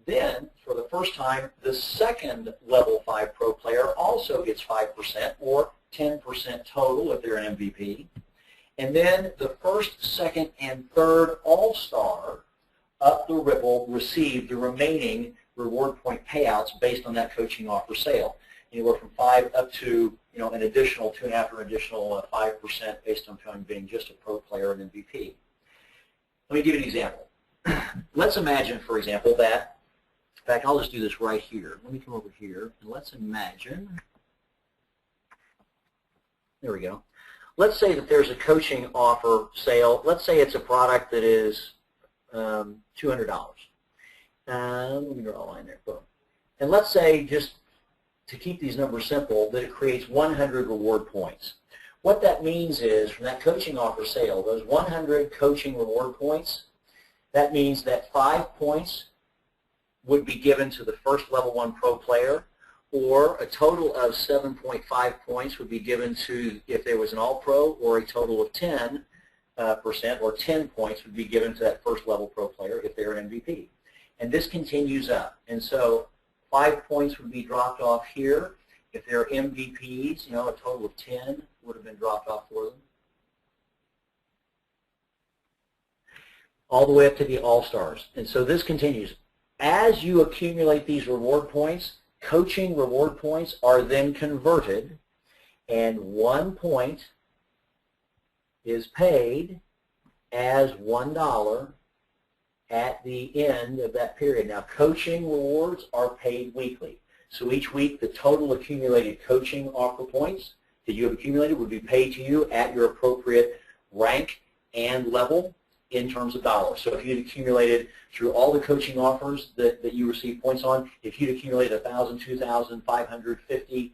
Then, for the first time, the second level 5 pro player also gets 5%, or 10% total if they're an MVP. And then the first, second, and third all-star up the Rippln receive the remaining reward point payouts based on that coaching offer sale, anywhere from 5 up to an additional 2.5 or additional 5% based on being just a pro player and MVP. Let me give you an example. Let's imagine, for example, that, in fact, I'll just do this right here. Let me come over here, and let's imagine, there we go. Let's say that there's a coaching offer sale. Let's say it's a product that is $200. Let me draw a line there. Boom. And let's say, just to keep these numbers simple, that it creates 100 reward points. What that means is, from that coaching offer sale, those 100 coaching reward points, that means that 5 points would be given to the first level 1 pro player, or a total of 7.5 points would be given to, if there was an all-pro, or a total of 10% or 10 points would be given to that first level pro player if they're an MVP. And this continues up. And so 5 points would be dropped off here. If they're MVPs, a total of 10 would have been dropped off for them. All the way up to the All-Stars. And so this continues. As you accumulate these reward points, coaching reward points are then converted, and 1 point is paid as $1 at the end of that period. Now, coaching rewards are paid weekly. So each week, the total accumulated coaching offer points that you have accumulated would be paid to you at your appropriate rank and level in terms of dollars. So if you'd accumulated through all the coaching offers that you receive points on, if you'd accumulated 1,000, 2,000, 550,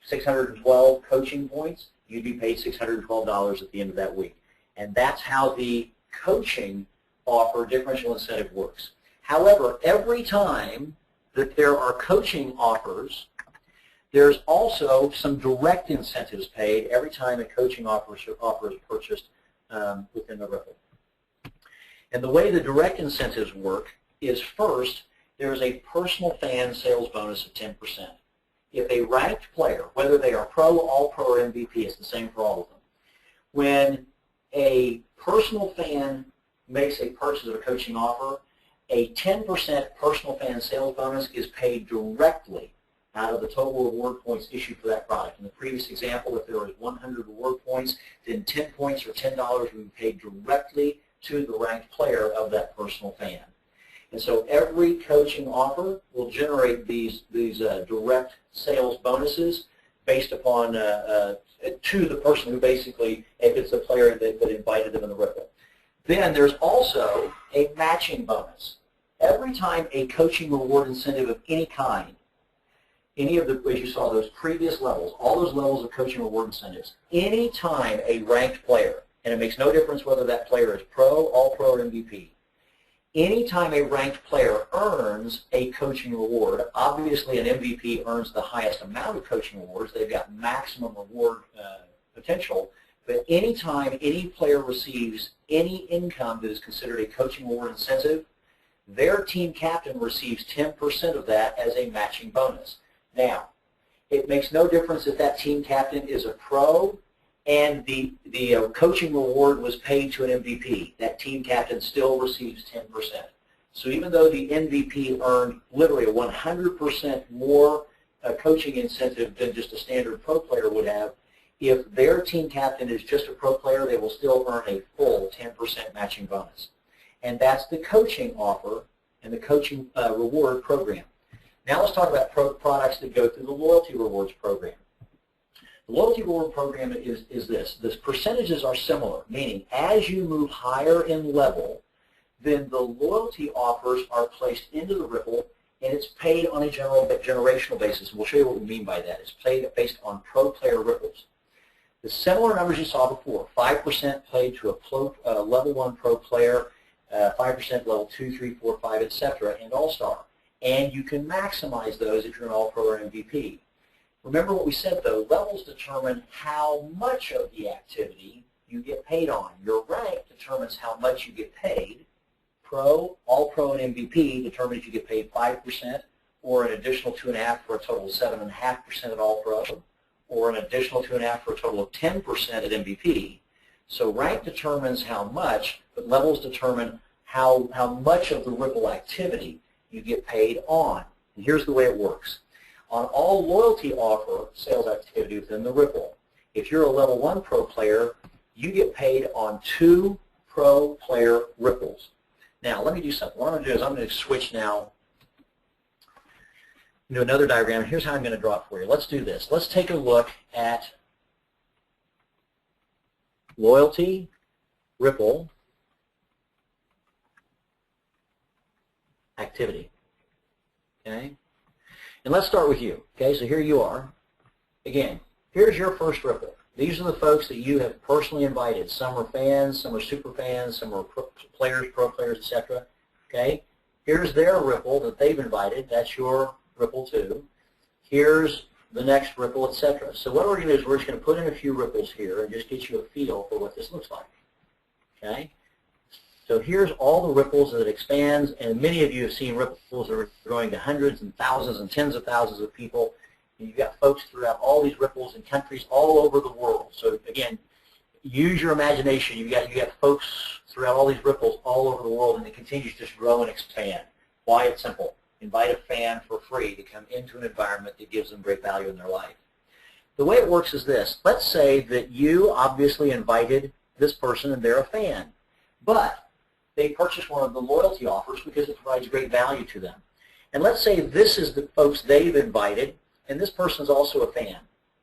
612 coaching points, you'd be paid $612 at the end of that week. And that's how the coaching offer differential incentive works. However, every time that there are coaching offers, there's also some direct incentives paid every time a coaching offer is purchased within the Rippln. And the way the direct incentives work is, first, there's a personal fan sales bonus of 10%. If a ranked player, whether they are pro, all-pro, or MVP, it's the same for all of them. When a personal fan makes a purchase of a coaching offer, a 10% personal fan sales bonus is paid directly out of the total reward points issued for that product. In the previous example, if there was 100 reward points, then 10 points or $10 would be paid directly to the ranked player of that personal fan. And so every coaching offer will generate these direct sales bonuses based upon to the person who basically, if it's the player that invited them in the Rippln. Then there's also a matching bonus. Every time a coaching reward incentive of any kind, any of the, as you saw, those previous levels, all those levels of coaching reward incentives, any time a ranked player, and it makes no difference whether that player is pro, all-pro, or MVP, any time a ranked player earns a coaching reward, obviously an MVP earns the highest amount of coaching rewards. They've got maximum reward potential. But any time any player receives any income that is considered a coaching reward incentive, their team captain receives 10% of that as a matching bonus. Now, it makes no difference if that team captain is a pro and the coaching reward was paid to an MVP. That team captain still receives 10%. So even though the MVP earned literally a 100% more coaching incentive than just a standard pro player would have, if their team captain is just a pro player, they will still earn a full 10% matching bonus. And that's the coaching offer and the coaching reward program. Now let's talk about products that go through the loyalty rewards program. The loyalty reward program is this. The percentages are similar, meaning as you move higher in level, then the loyalty offers are placed into the Rippln, and it's paid on a generational basis. And we'll show you what we mean by that. It's paid based on pro player Ripples. The similar numbers you saw before, 5% paid to a level 1 pro player, 5% level 2, 3, 4, 5, etc., and all-star. And you can maximize those if you're an all-pro or MVP. Remember what we said, though. Levels determine how much of the activity you get paid on. Your rank determines how much you get paid. Pro, all-pro, and MVP determine if you get paid 5% or an additional 2.5% for a total of 7.5% at all-pro, or an additional 2.5% for a total of 10% at MVP. So rank determines how much, but levels determine how much of the Rippln activity you get paid on. And here's the way it works. On all loyalty offer sales activity within the Rippln, if you're a level 1 pro player, you get paid on 2 pro player ripples. Now, let me do something. What I'm going to do is I'm going to switch now into another diagram. Here's how I'm going to draw it for you. Let's do this. Let's take a look at loyalty, ripple, activity. Okay? And let's start with you. Okay, so here you are. Again, here's your first ripple. These are the folks that you have personally invited. Some are fans, some are super fans, some are players, pro players, etc. Okay? Here's their ripple that they've invited. That's your ripple 2. Here's the next ripple, etc. So what we're going to do is we're just going to put in a few ripples here and just get you a feel for what this looks like. Okay? So here's all the ripples that it expands, and many of you have seen ripples that are growing to hundreds and thousands and tens of thousands of people. And you've got folks throughout all these ripples in countries all over the world. So again, use your imagination. You got folks throughout all these ripples all over the world, and it continues to just grow and expand. Why? It's simple. Invite a fan for free to come into an environment that gives them great value in their life. The way it works is this. Let's say that you obviously invited this person and they're a fan, but they purchase one of the loyalty offers because it provides great value to them. And let's say this is the folks they've invited, and this person is also a fan,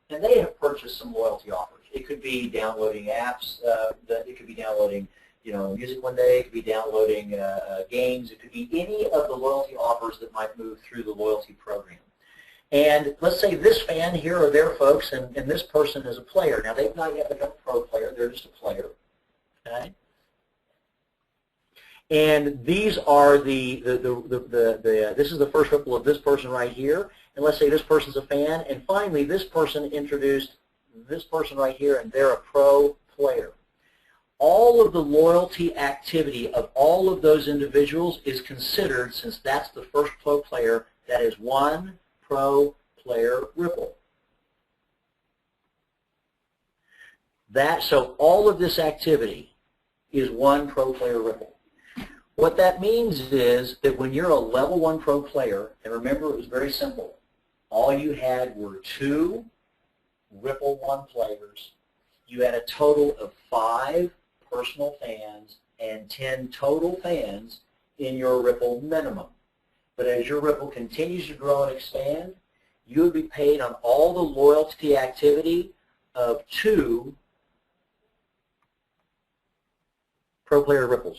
and they have purchased some loyalty offers. It could be downloading apps, it could be downloading music one day, it could be downloading games, it could be any of the loyalty offers that might move through the loyalty program. And let's say this fan here are their folks, and this person is a player. Now, they've not yet become a pro player, they're just a player. Okay? And these are this is the first ripple of this person right here. And let's say this person's a fan. And finally, this person introduced this person right here, and they're a pro player. All of the loyalty activity of all of those individuals is considered, since that's the first pro player, that is one pro player ripple. So all of this activity is one pro player ripple. What that means is that when you're a level 1 pro player, and remember it was very simple, all you had were 2 Ripple 1 players, you had a total of 5 personal fans and 10 total fans in your Ripple minimum. But as your Ripple continues to grow and expand, you would be paid on all the loyalty activity of 2 pro player ripples.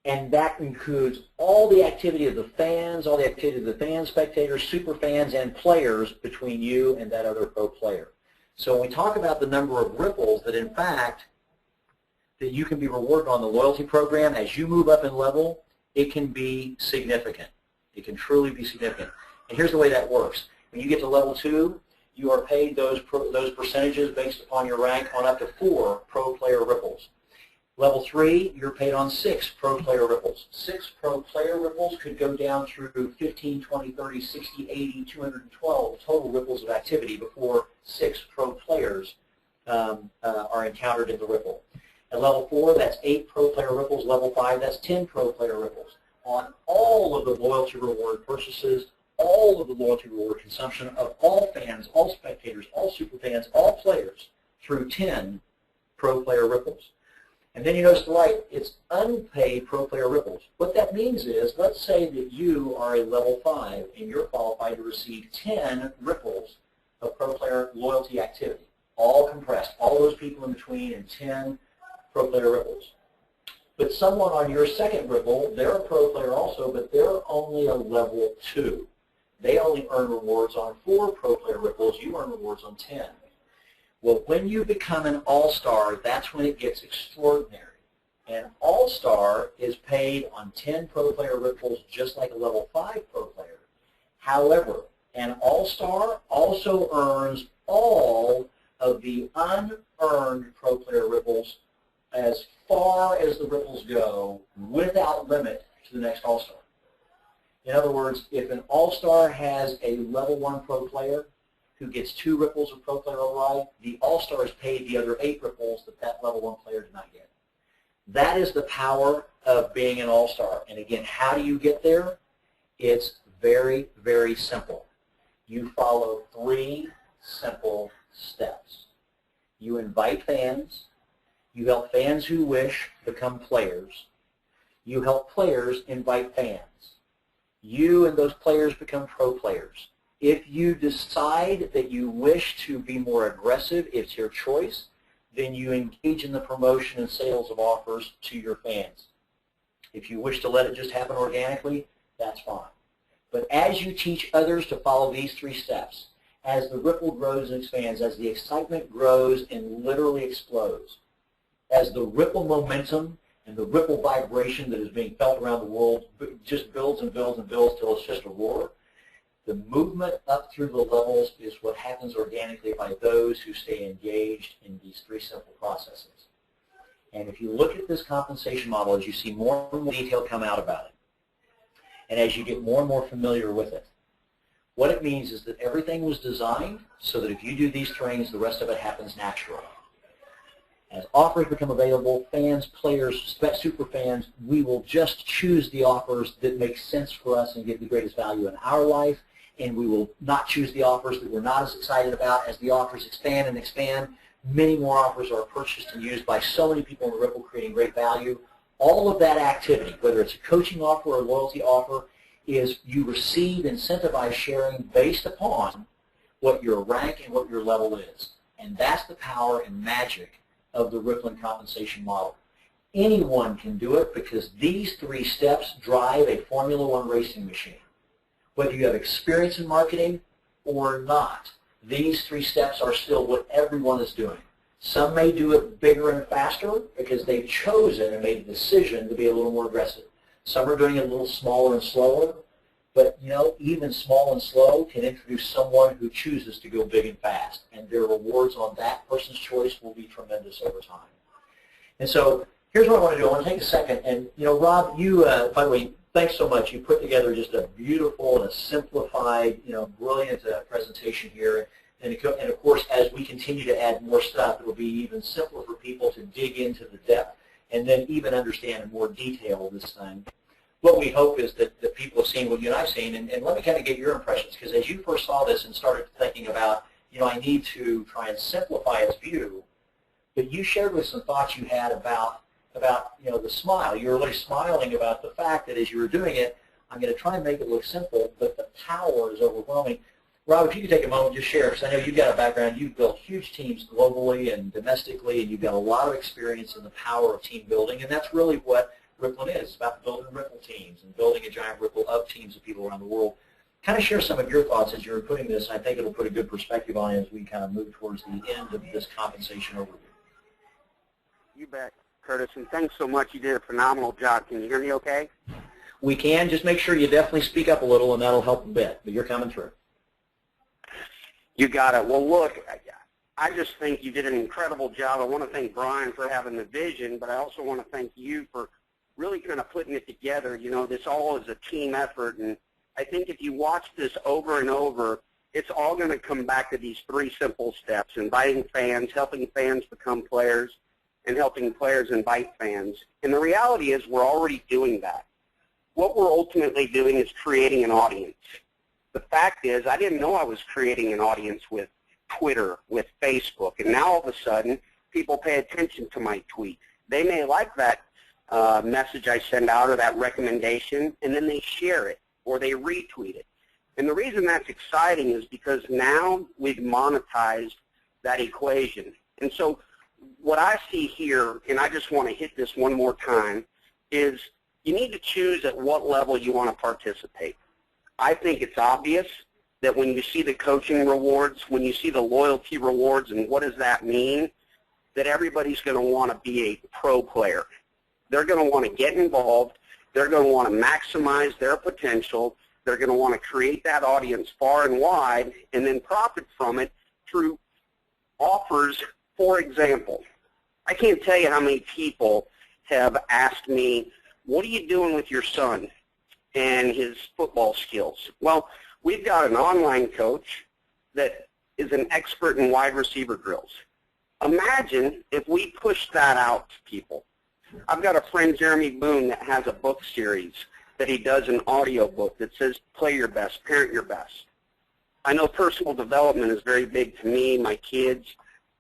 And that includes all the activity of the fans, all the activity of the fans, spectators, super fans, and players between you and that other pro player. So when we talk about the number of ripples that, in fact, that you can be rewarded on the loyalty program, as you move up in level, it can be significant. It can truly be significant. And here's the way that works. When you get to level 2, you are paid those percentages based upon your rank on up to 4 pro player ripples. Level 3, you're paid on 6 pro player ripples. 6 pro player ripples could go down through 15, 20, 30, 60, 80, 212 total ripples of activity before 6 pro players are encountered in the ripple. At level 4, that's 8 pro player ripples. Level 5, that's 10 pro player ripples. On all of the loyalty reward purchases, all of the loyalty reward consumption of all fans, all spectators, all super fans, all players through 10 pro player ripples. And then you notice to the right, it's unpaid pro player ripples. What that means is, let's say that you are a level 5 and you're qualified to receive 10 ripples of pro player loyalty activity, all compressed, all those people in between, and 10 pro player ripples. But someone on your second ripple, they're a pro player also, but they're only a level 2. They only earn rewards on 4 pro player ripples. You earn rewards on 10. Well, when you become an all-star, that's when it gets extraordinary. An all-star is paid on 10 pro player ripples just like a level 5 pro player. However, an all-star also earns all of the unearned pro player ripples as far as the ripples go, without limit to the next all-star. In other words, if an all-star has a level 1 pro player who gets 2 ripples of pro player override, the all-star is paid the other 8 ripples that that level 1 player did not get. That is the power of being an all-star. And again, how do you get there? It's very, very simple. You follow 3 simple steps. You invite fans, You help fans who wish become players. You help players invite fans. You and those players become pro players. If you decide that you wish to be more aggressive, it's your choice, then you engage in the promotion and sales of offers to your fans. If you wish to let it just happen organically, that's fine. But as you teach others to follow these 3 steps, as the ripple grows and expands, as the excitement grows and literally explodes, as the ripple momentum and the ripple vibration that is being felt around the world just builds and builds and builds till it's just a roar, the movement up through the levels is what happens organically by those who stay engaged in these 3 simple processes. And if you look at this compensation model, as you see more and more detail come out about it, and as you get more and more familiar with it, what it means is that everything was designed so that if you do these trainings, the rest of it happens naturally. As offers become available, fans, players, super fans, we will just choose the offers that make sense for us and give the greatest value in our life, and we will not choose the offers that we're not as excited about. As the offers expand and expand, many more offers are purchased and used by so many people in the Ripple, creating great value. All of that activity, whether it's a coaching offer or a loyalty offer, is you receive incentivized sharing based upon what your rank and what your level is. And that's the power and magic of the Rippln compensation model. Anyone can do it because these 3 steps drive a Formula One racing machine. Whether you have experience in marketing or not, these 3 steps are still what everyone is doing. Some may do it bigger and faster because they've chosen and made a decision to be a little more aggressive. Some are doing it a little smaller and slower, but even small and slow can introduce someone who chooses to go big and fast, and their rewards on that person's choice will be tremendous over time. And so here's what I want to do. I want to take a second, and Rob, you, by the way, thanks so much. You put together just a beautiful and a simplified, brilliant presentation here. And of course, as we continue to add more stuff, it will be even simpler for people to dig into the depth and then even understand in more detail this thing. What we hope is that people have seen what you and I've seen, and let me kind of get your impressions, because as you first saw this and started thinking about, I need to try and simplify its view, but you shared with some thoughts you had about the smile. You were really smiling about the fact that as you were doing it, I'm going to try and make it look simple, but the power is overwhelming. Rob, if you could take a moment, just share, because I know you've got a background. You've built huge teams globally and domestically, and you've got a lot of experience in the power of team building, and that's really what Rippln is. It's about building Ripple teams and building a giant ripple of teams of people around the world. Kind of share some of your thoughts as you're putting this. I think it'll put a good perspective on it as we kind of move towards the end of this compensation overview. You bet, Curtis, and thanks so much. You did a phenomenal job. Can you hear me okay? We can. Just make sure you definitely speak up a little, and that'll help a bit, but you're coming through. You got it. Well, look, I just think you did an incredible job. I want to thank Brian for having the vision, but I also want to thank you for really kind of putting it together. This all is a team effort, and I think if you watch this over and over, it's all going to come back to these 3 simple steps: inviting fans, helping fans become players, and helping players invite fans. And the reality is we're already doing that. What we're ultimately doing is creating an audience. The fact is, I didn't know I was creating an audience with Twitter, with Facebook, and now all of a sudden, people pay attention to my tweet. They may like that message I send out or that recommendation, and then they share it or they retweet it. And the reason that's exciting is because now we've monetized that equation. And so what I see here, and I just want to hit this one more time, is you need to choose at what level you want to participate. I think it's obvious that when you see the coaching rewards, when you see the loyalty rewards, and what does that mean, that everybody's going to want to be a pro player. They're going to want to get involved. They're going to want to maximize their potential. They're going to want to create that audience far and wide and then profit from it through offers. For example, I can't tell you how many people have asked me, what are you doing with your son and his football skills? Well, we've got an online coach that is an expert in wide receiver drills. Imagine if we push that out to people. I've got a friend, Jeremy Boone, that has a book series that he does, an audio book that says play your best, parent your best. I know personal development is very big to me, my kids,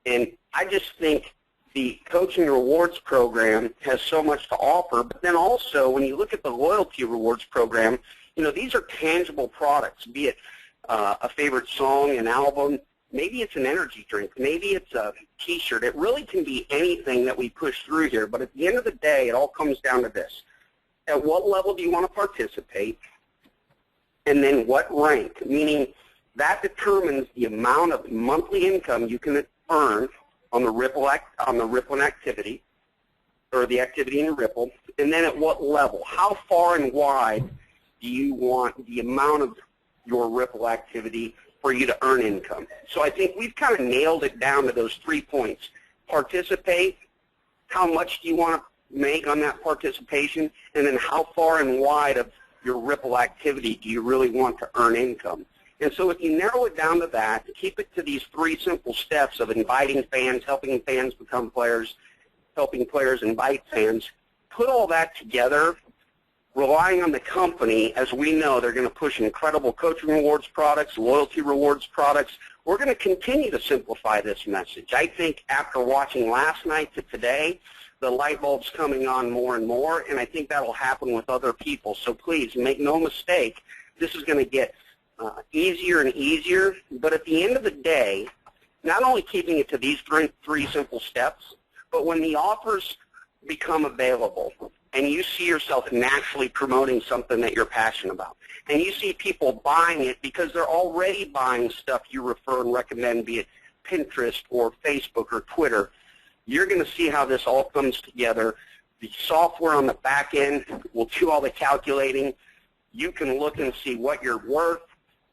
and I just think the coaching rewards program has so much to offer, but then also when you look at the loyalty rewards program, you know, these are tangible products, be it a favorite song, an album, maybe it's an energy drink, maybe it's a t-shirt. It really can be anything that we push through here, but at the end of the day, it all comes down to this. At what level do you want to participate, and then what rank, meaning that determines the amount of monthly income you can earn on the Rippln activity, or the activity in Rippln, and then at what level. How far and wide do you want the amount of your Rippln activity for you to earn income? So I think we've kind of nailed it down to those 3 points. Participate, how much do you want to make on that participation, and then how far and wide of your Rippln activity do you really want to earn income. And so if you narrow it down to that, keep it to these 3 simple steps of inviting fans, helping fans become players, helping players invite fans, put all that together, relying on the company. As we know, they're going to push incredible coaching rewards products, loyalty rewards products. We're going to continue to simplify this message. I think after watching last night to today, the light bulb's coming on more and more, and I think that'll happen with other people. So please, make no mistake, this is going to get easier and easier, but at the end of the day, not only keeping it to these 3 simple steps, but when the offers become available and you see yourself naturally promoting something that you're passionate about, and you see people buying it because they're already buying stuff you refer and recommend, be it Pinterest or Facebook or Twitter, you're going to see how this all comes together. The software on the back end will do all the calculating. You can look and see what you're worth,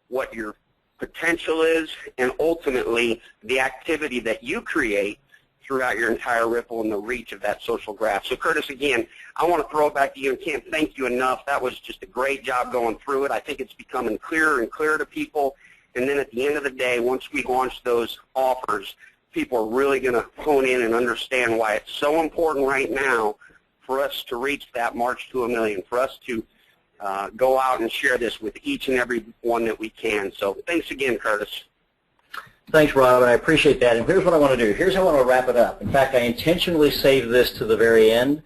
what your potential is, and ultimately the activity that you create throughout your entire Rippln and the reach of that social graph. So Curtis, again, I want to throw it back to you and can't thank you enough. That was just a great job going through it. I think it's becoming clearer and clearer to people. And then at the end of the day, once we launch those offers, people are really going to hone in and understand why it's so important right now for us to reach that march to 1 million, for us to go out and share this with each and every one that we can. So thanks again, Curtis. Thanks, Rob, and I appreciate that. And here's what I want to do. Here's how I want to wrap it up. In fact, I intentionally saved this to the very end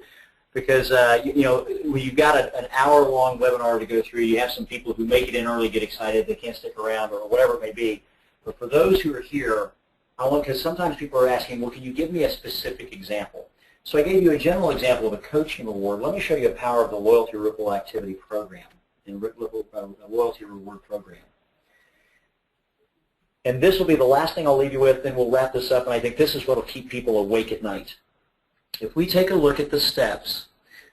because, you know, when you've got an hour-long webinar to go through, you have some people who make it in early, get excited, they can't stick around, or whatever it may be. But for those who are here, I want, because sometimes people are asking, well, can you give me a specific example? So I gave you a general example of a coaching reward. Let me show you the power of the Loyalty Rippln Activity Program, and Loyalty Reward Program. And this will be the last thing I'll leave you with, then we'll wrap this up, and I think this is what will keep people awake at night. If we take a look at the steps,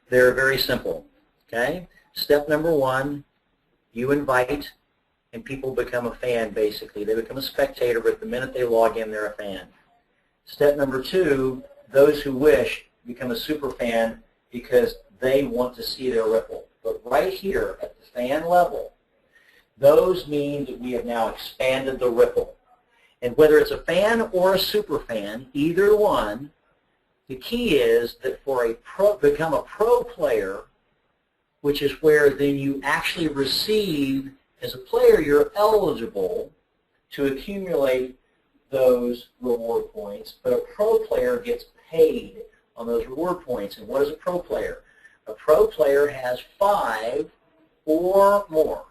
they're very simple, okay? Step number 1, you invite, and people become a fan, basically. They become a spectator, but the minute they log in, they're a fan. Step number 2, those who wish become a super fan because they want to see their Rippln. But right here at the fan level, those mean that we have now expanded the Rippln. And whether it's a fan or a super fan, either one, the key is that for become a pro player, which is where then you actually receive, as a player, you're eligible to accumulate those reward points, but a pro player gets paid on those reward points. And what is a pro player? A pro player has 5 or more.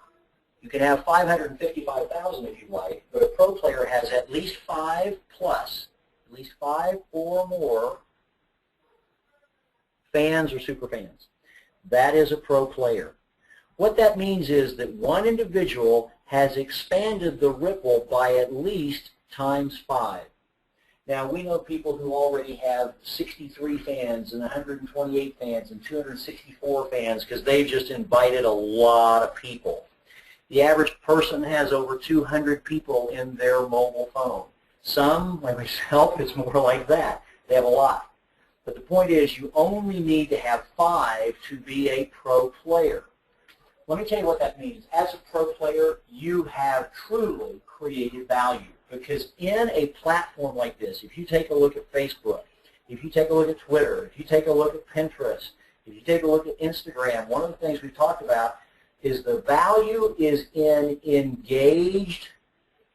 You can have 555,000 if you like, but a pro player has at least 5 plus, at least 5 or more fans or super fans. That is a pro player. What that means is that one individual has expanded the Rippln by at least times 5. Now, we know people who already have 63 fans and 128 fans and 264 fans because they've just invited a lot of people. The average person has over 200 people in their mobile phone. Some, like myself, it's more like that. They have a lot. But the point is, you only need to have 5 to be a pro player. Let me tell you what that means. As a pro player, you have truly created value. Because in a platform like this, if you take a look at Facebook, if you take a look at Twitter, if you take a look at Pinterest, if you take a look at Instagram, one of the things we've talked about is the value is in engaged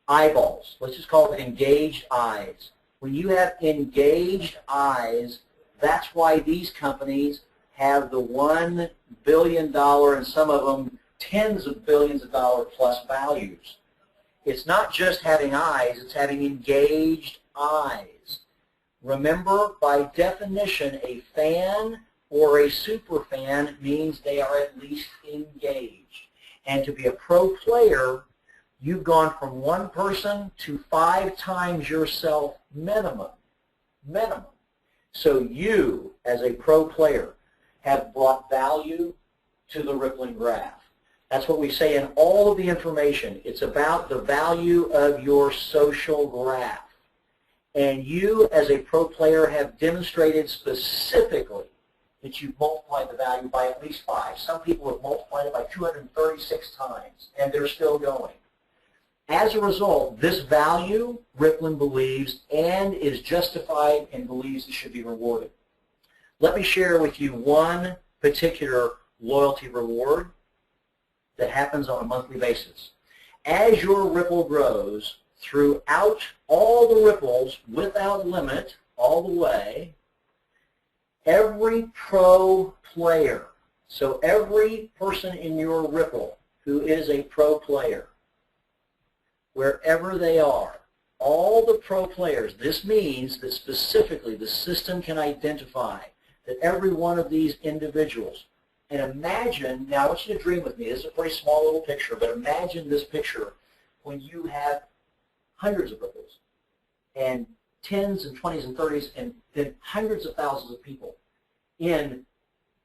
eyeballs. Let's just call it engaged eyes. When you have engaged eyes, that's why these companies have the $1 billion and some of them tens of billions of dollar plus values. It's not just having eyes, it's having engaged eyes. Remember, by definition, a fan or a super fan means they are at least engaged. And to be a pro player, you've gone from one person to 5 times yourself minimum. Minimum. So you, as a pro player, have brought value to the Rippln graph. That's what we say in all of the information. It's about the value of your social graph. And you, as a pro player, have demonstrated specifically that you've multiplied the value by at least 5. Some people have multiplied it by 236 times, and they're still going. As a result, this value, Rippln believes, and is justified and believes it should be rewarded. Let me share with you one particular loyalty reward that happens on a monthly basis. As your Ripple grows, throughout all the ripples, without limit, all the way, every pro player, so every person in your Ripple who is a pro player, wherever they are, all the pro players, this means that specifically the system can identify that every one of these individuals, and imagine, now I want you to dream with me, this is a pretty small little picture, but imagine this picture when you have hundreds of ripples and 10s and 20s and 30s and then hundreds of thousands of people in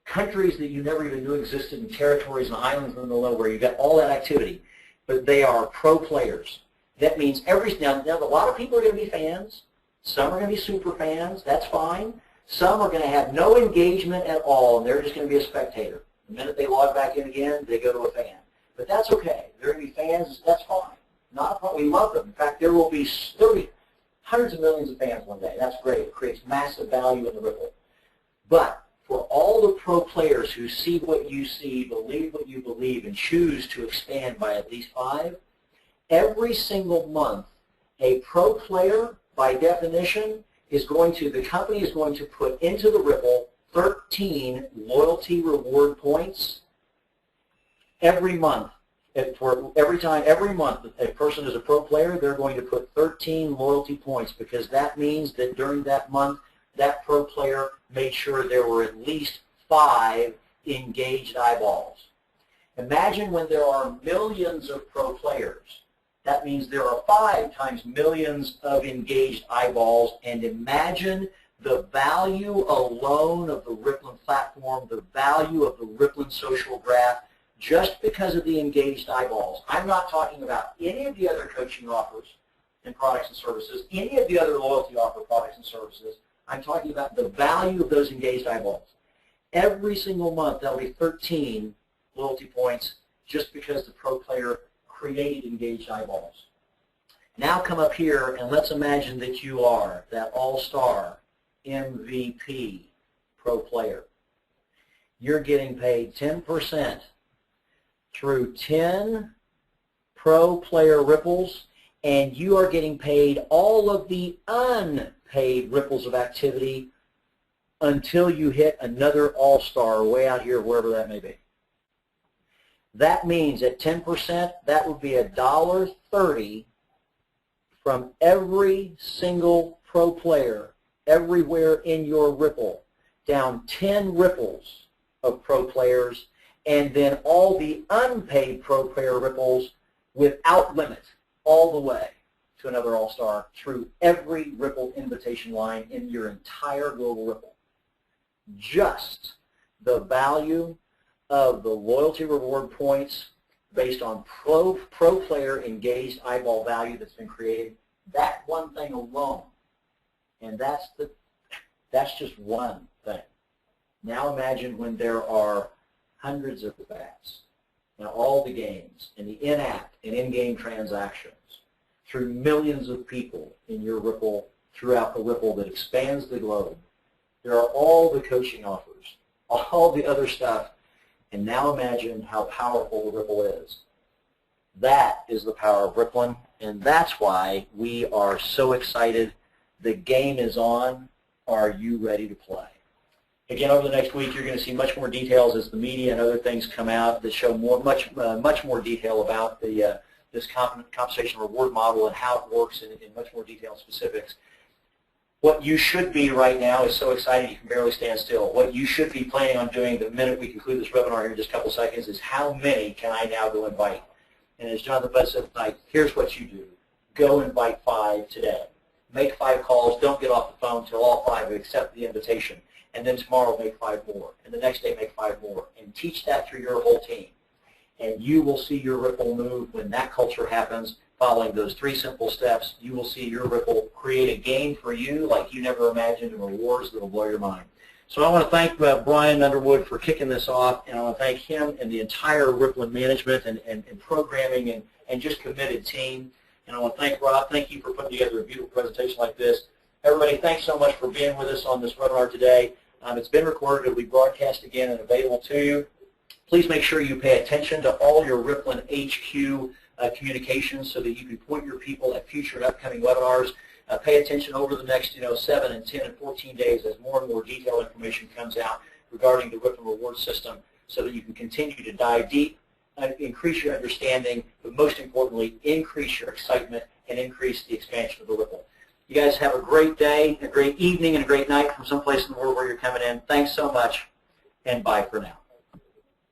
countries that you never even knew existed, in territories and islands in the middle of nowhere. You've got all that activity, but they are pro players. That means now a lot of people are going to be fans. Some are going to be super fans. That's fine. Some are going to have no engagement at all, and they're just going to be a spectator. The minute they log back in again, they go to a fan. But that's okay. They're going to be fans. That's fine. Not a problem. We love them. In fact, there will be hundreds of millions of fans one day. That's great. It creates massive value in the Ripple. But for all the pro players who see what you see, believe what you believe, and choose to expand by at least 5, every single month, a pro player, by definition, the company is going to put into the Ripple 13 loyalty reward points every month. Every month a person is a pro player, they're going to put 13 loyalty points, because that means that during that month, that pro player made sure there were at least 5 engaged eyeballs. Imagine when there are millions of pro players. That means there are 5 times millions of engaged eyeballs, and imagine the value alone of the Rippln platform, the value of the Rippln social graph, just because of the engaged eyeballs. I'm not talking about any of the other coaching offers and products and services, any of the other loyalty offer products and services. I'm talking about the value of those engaged eyeballs. Every single month, that'll be 13 loyalty points just because the pro player created engaged eyeballs. Now come up here and let's imagine that you are that all-star MVP pro player. You're getting paid 10% through 10 pro player ripples, and you are getting paid all of the unpaid ripples of activity until you hit another all-star way out here, wherever that may be. That means at 10%, that would be $1.30 from every single pro player everywhere in your Ripple, down 10 ripples of pro players, and then all the unpaid pro player ripples without limit all the way to another all-star through every Ripple invitation line in your entire global Ripple. Just the value of the loyalty reward points based on pro player engaged eyeball value that's been created, that one thing alone, and that's just one thing. Now imagine when there are hundreds of bets in all the games, in the in-app and in-game transactions, through millions of people in your Ripple, throughout the Ripple that expands the globe. There are all the coaching offers, all the other stuff, and now imagine how powerful the Ripple is. That is the power of Rippln, and that's why we are so excited The game is on. Are you ready to play? Again, over the next week, you're going to see much more details as the media and other things come out that show much more detail about this compensation reward model and how it works in much more detailed specifics. What you should be right now is so excited you can barely stand still. What you should be planning on doing the minute we conclude this webinar here in just a couple seconds is how many can I now go invite? And as Jonathan Budd said tonight, here's what you do. Go invite 5 today. Make 5 calls. Don't get off the phone until all 5 accept the invitation. And then tomorrow make 5 more. And the next day make 5 more. And teach that through your whole team. And you will see your Rippln move when that culture happens. Following those 3 simple steps, you will see your Rippln create a game for you like you never imagined and rewards that will blow your mind. So I want to thank Brian Underwood for kicking this off, and I want to thank him and the entire Rippln management and programming and just committed team. And I want to thank Rob. Thank you for putting together a beautiful presentation like this. Everybody, thanks so much for being with us on this webinar today. It's been recorded. It will be broadcast again and available to you. Please make sure you pay attention to all your Rippln HQ communications so that you can point your people at future and upcoming webinars. Pay attention over the next 7 and 10 and 14 days as more and more detailed information comes out regarding the Rippln reward system so that you can continue to dive deep, increase your understanding, but most importantly, increase your excitement and increase the expansion of the Rippln. You guys have a great day, a great evening, and a great night from someplace in the world where you're coming in. Thanks so much, and bye for now.